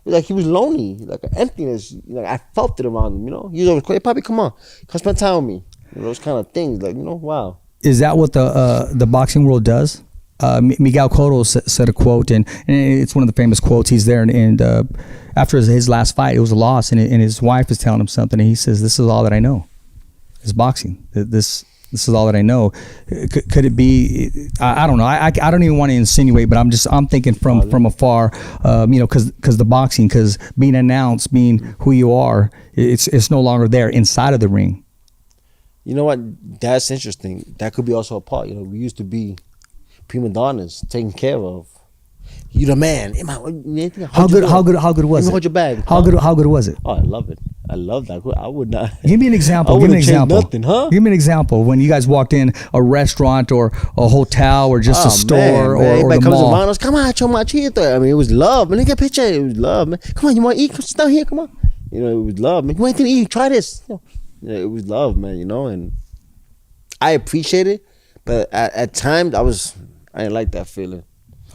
Speaker 4: like he was lonely, like an emptiness. Like I felt it around him. You know, he was always hey, Poppy, come spend time with me. You know, those kind of things. Like, you know, wow.
Speaker 2: Is that what the boxing world does? Miguel Cotto said a quote, and it's one of the famous quotes. He's there, and after his last fight, it was a loss, and his wife is telling him something, and he says, "This is all that I know, is boxing. This is all that I know." Could it be? I don't know. I don't even want to insinuate, but I'm thinking from afar. You know, because the boxing, because being announced, being who you are, it's no longer there inside of the ring.
Speaker 4: You know what? That's interesting. That could be also a part. You know, we used to be prima donnas taken care of. You the man.
Speaker 2: How good was it?
Speaker 4: Hold your bag.
Speaker 2: How good was it?
Speaker 4: Oh, I love it. I love that. I would not.
Speaker 2: Give me an example.
Speaker 4: I
Speaker 2: Give me an
Speaker 4: wouldn't change
Speaker 2: example.
Speaker 4: nothing, huh?
Speaker 2: Give me an example when you guys walked in a restaurant or a hotel or just a store
Speaker 4: man.
Speaker 2: or
Speaker 4: Everybody
Speaker 2: the
Speaker 4: comes
Speaker 2: mall.
Speaker 4: around us. Come on, Chomachito. I mean, it was love. Man, look at a picture. It was love, man. Come on, you want to eat? Come sit down here. Come on. You know, it was love, man. You want anything to eat? Try this. You know, it was love, man. You know, and I appreciate it, but at times I didn't like that feeling.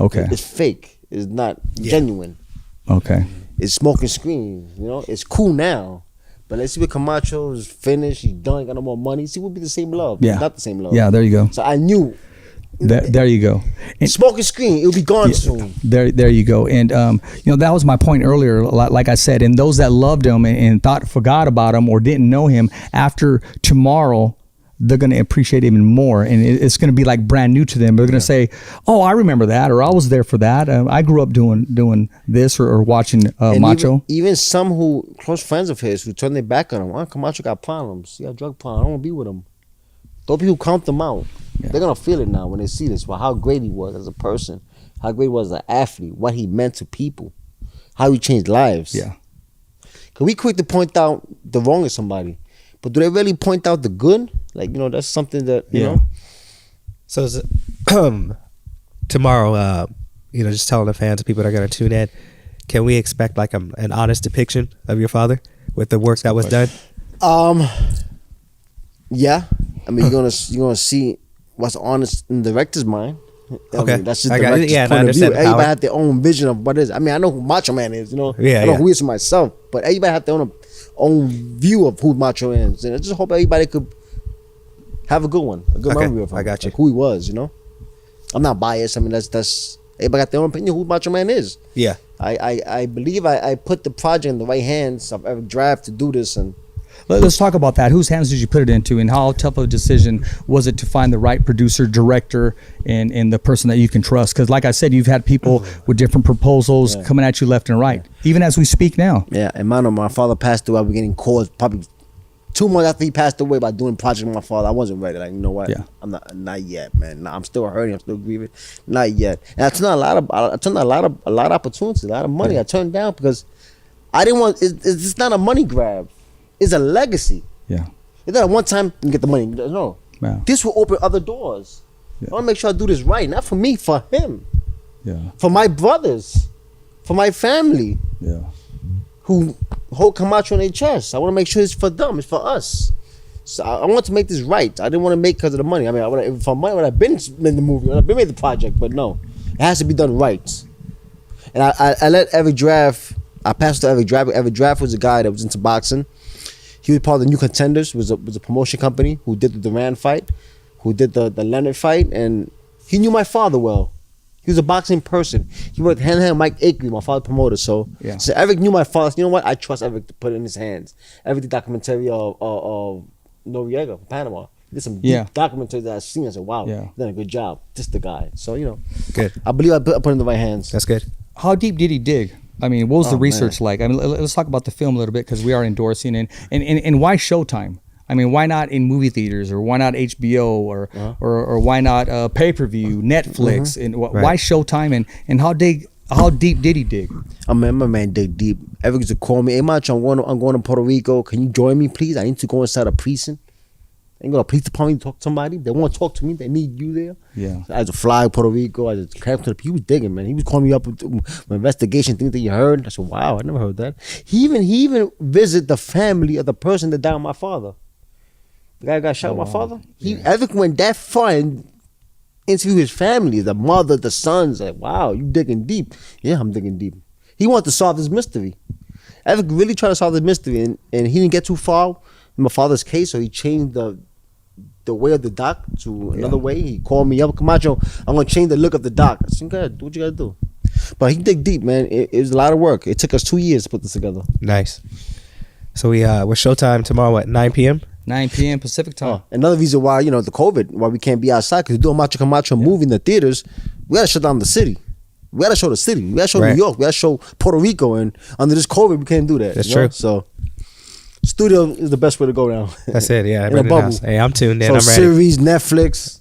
Speaker 2: Okay.
Speaker 4: It's fake. It's not genuine.
Speaker 2: Okay.
Speaker 4: It's smoke and screen. You know, it's cool now. But let's see what Camacho is finished. He's done. Got no more money. See, it would be the same love.
Speaker 2: Yeah.
Speaker 4: Not the same love.
Speaker 2: Yeah, there you go.
Speaker 4: So I knew.
Speaker 2: There you go. And
Speaker 4: Smoke and screen. It'll be gone soon.
Speaker 2: there you go. And that was my point earlier. Like I said, and those that loved him and forgot about him or didn't know him, after tomorrow, they're going to appreciate him even more, and it's going to be like brand new to them. They're going to say, "Oh, I remember that," or "I was there for that. I grew up doing this or watching Macho."
Speaker 4: Even some who close friends of his who turned their back on him. Oh, Camacho got problems. He got drug problems. I don't want to be with him. Those people count them out. Yeah. They're gonna feel it now when they see this. Well, how great he was as a person, how great he was as an athlete, what he meant to people, how he changed lives.
Speaker 2: Yeah.
Speaker 4: Cause we quick to point out the wrong of somebody, but do they really point out the good? Like, that's something that you know.
Speaker 3: So is it, tomorrow, just telling the fans, people that are gonna tune in, can we expect like an honest depiction of your father with the work that was done?
Speaker 4: Yeah, I mean you're gonna see what's honest in the director's mind.
Speaker 3: Okay,
Speaker 4: I mean, that's just the director's point of view. Everybody had their own vision of what it is. I mean, I know who Macho Man is. I know who he is for myself, but everybody had their own view of who Macho is, and I just hope everybody could have a good one, a good memory of him.
Speaker 3: I got you.
Speaker 4: Like who he was. I'm not biased. I mean, that's everybody got their own opinion who Macho Man is.
Speaker 3: Yeah,
Speaker 4: I believe I put the project in the right hands of Eric Draft to do this. And
Speaker 2: let's talk about that. Whose hands did you put it into, and how tough of a decision was it to find the right producer, director, and the person that you can trust? Because like I said, you've had people with different proposals coming at you left and right, even as we speak now.
Speaker 4: Yeah, and my father passed away. I was getting calls probably 2 months after he passed away by doing project with my father. I wasn't ready. Like, you know what?
Speaker 2: Yeah.
Speaker 4: I'm not yet, man. I'm still hurting. I'm still grieving. Not yet. And I turned a lot of opportunities, a lot of money. I turned down because I didn't want. It's not a money grab. It's a legacy.
Speaker 2: Yeah.
Speaker 4: It's not a one time you get the money. No.
Speaker 2: Wow.
Speaker 4: This will open other doors.
Speaker 2: Yeah.
Speaker 4: I want to make sure I do this right. Not for me, for him.
Speaker 2: Yeah.
Speaker 4: For my brothers. For my family.
Speaker 2: Yeah.
Speaker 4: Who hold Camacho in their chest. I want to make sure it's for them. It's for us. So I want to make this right. I didn't want to make because of the money. I mean, for money, when I've been in the movie, when I've been made the project, but no. It has to be done right. And I let Eric Draft, I passed to Eric Draft. Eric Draft was a guy that was into boxing. He was part of the New Contenders, was a promotion company who did the Duran fight, who did the Leonard fight, and he knew my father well. He was a boxing person. He worked hand in hand with Mike Akery, my father's promoter. So Eric knew my father. You know what? I trust Eric to put it in his hands. Eric did documentary of Noriega from Panama. He did some deep documentary that I've seen. I said, wow, he's done a good job. This the guy. So,
Speaker 3: good.
Speaker 4: I believe I put it in the right hands.
Speaker 3: That's good.
Speaker 2: How deep did he dig? I mean, what was the research like? I mean, let's talk about the film a little bit because we are endorsing and why Showtime? I mean, why not in movie theaters or why not HBO or why not pay-per-view, Netflix? And why Showtime and how deep did he dig?
Speaker 4: I mean, my man dig deep. Eric used to call me, hey, Macho, I'm going to Puerto Rico. Can you join me, please? I need to go inside a precinct. I ain't going to police department to talk to somebody. They want to talk to me. They need you there. Yeah. So I had to fly to Puerto Rico. I just came to the. He was digging, man. He was calling me up with investigation, things that you heard. I said, wow, I never heard that. He even visited the family of the person that died with my father. The guy who got shot with my father. Eric went that far and interviewed his family, the mother, the sons. Like, wow, you digging deep. Yeah, I'm digging deep. He wanted to solve this mystery. Eric really tried to solve this mystery, and he didn't get too far in my father's case, so he changed the way of the doc to another way. He called me up, Camacho, I'm going to change the look of the doc. I said, go ahead, do what you got to do. But he dig deep, man. It was a lot of work. It took us 2 years to put this together.
Speaker 3: Nice. So we're Showtime tomorrow at 9 p.m.?
Speaker 2: 9 p.m. Pacific time.
Speaker 4: Another reason why, the COVID, why we can't be outside, because we're doing Macho Camacho movie in the theaters, we got to shut down the city. We got to show the city. We got to show New York. We got to show Puerto Rico. And under this COVID, we can't do that.
Speaker 3: That's true.
Speaker 4: So studio is the best way to go now.
Speaker 3: That's it, yeah.
Speaker 4: In a bubble.
Speaker 3: Hey, I'm tuned in.
Speaker 4: So
Speaker 3: I'm ready.
Speaker 4: series, Netflix,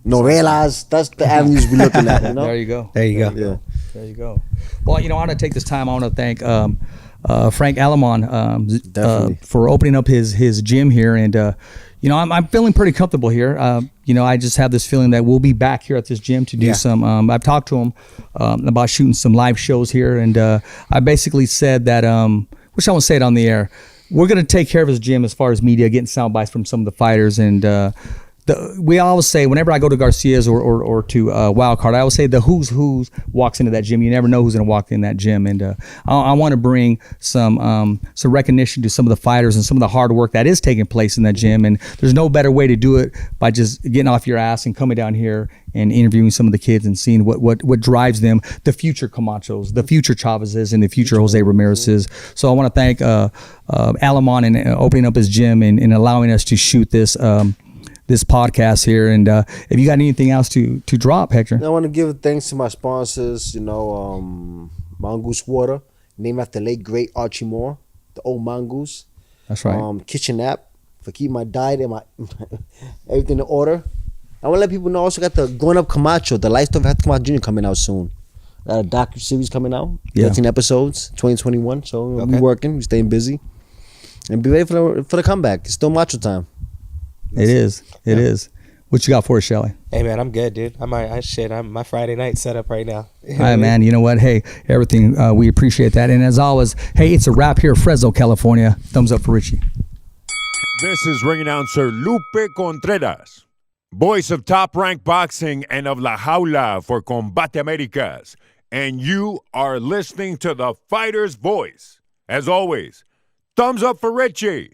Speaker 4: novelas. That's the avenues we're looking at. You know.
Speaker 2: There you go.
Speaker 3: There you go.
Speaker 4: Yeah.
Speaker 2: There you go. Well, I want to take this time. I want to thank Frank Alamon for opening up his gym here, and I'm feeling pretty comfortable here. I just have this feeling that we'll be back here at this gym to do some. I've talked to him about shooting some live shows here, and I basically said that, which I won't say it on the air. We're gonna take care of his gym as far as media, getting sound bites from some of the fighters, and we always say whenever I go to Garcia's or to Wildcard, I always say the who's walks into that gym. You never know who's going to walk in that gym, and I want to bring some recognition to some of the fighters and some of the hard work that is taking place in that gym. And there's no better way to do it by just getting off your ass and coming down here and interviewing some of the kids and seeing what drives them, the future Camachos, the future Chavezes, and the future Jose Ramirez's. So I want to thank Alamon and opening up his gym and allowing us to shoot this podcast here, and if you got anything else to drop, Hector.
Speaker 4: I want to give thanks to my sponsors. Mongoose Water, named after late great Archie Moore, the old mongoose.
Speaker 2: That's right.
Speaker 4: Kitchen app for keeping my diet and my everything in order. I want to let people know. I also got the Growing Up Camacho, the life story of Hector Camacho Jr. coming out soon. Got a docu-series coming out, 13 episodes, 2021. So we're working, we're staying busy, and be ready for the comeback. It's still macho time.
Speaker 2: It is. What you got for us, Shelly?
Speaker 3: Hey man, I'm good, dude. I'm my Friday night set up right now.
Speaker 2: All right, man. You know what? Hey, everything. We appreciate that. And as always, hey, it's a wrap here, Fresno, California. Thumbs up for Richie.
Speaker 5: This is ring announcer Lupe Contreras, voice of Top Rank Boxing and of La Jaula for Combate Americas. And you are listening to the Fighter's Voice. As always, thumbs up for Richie.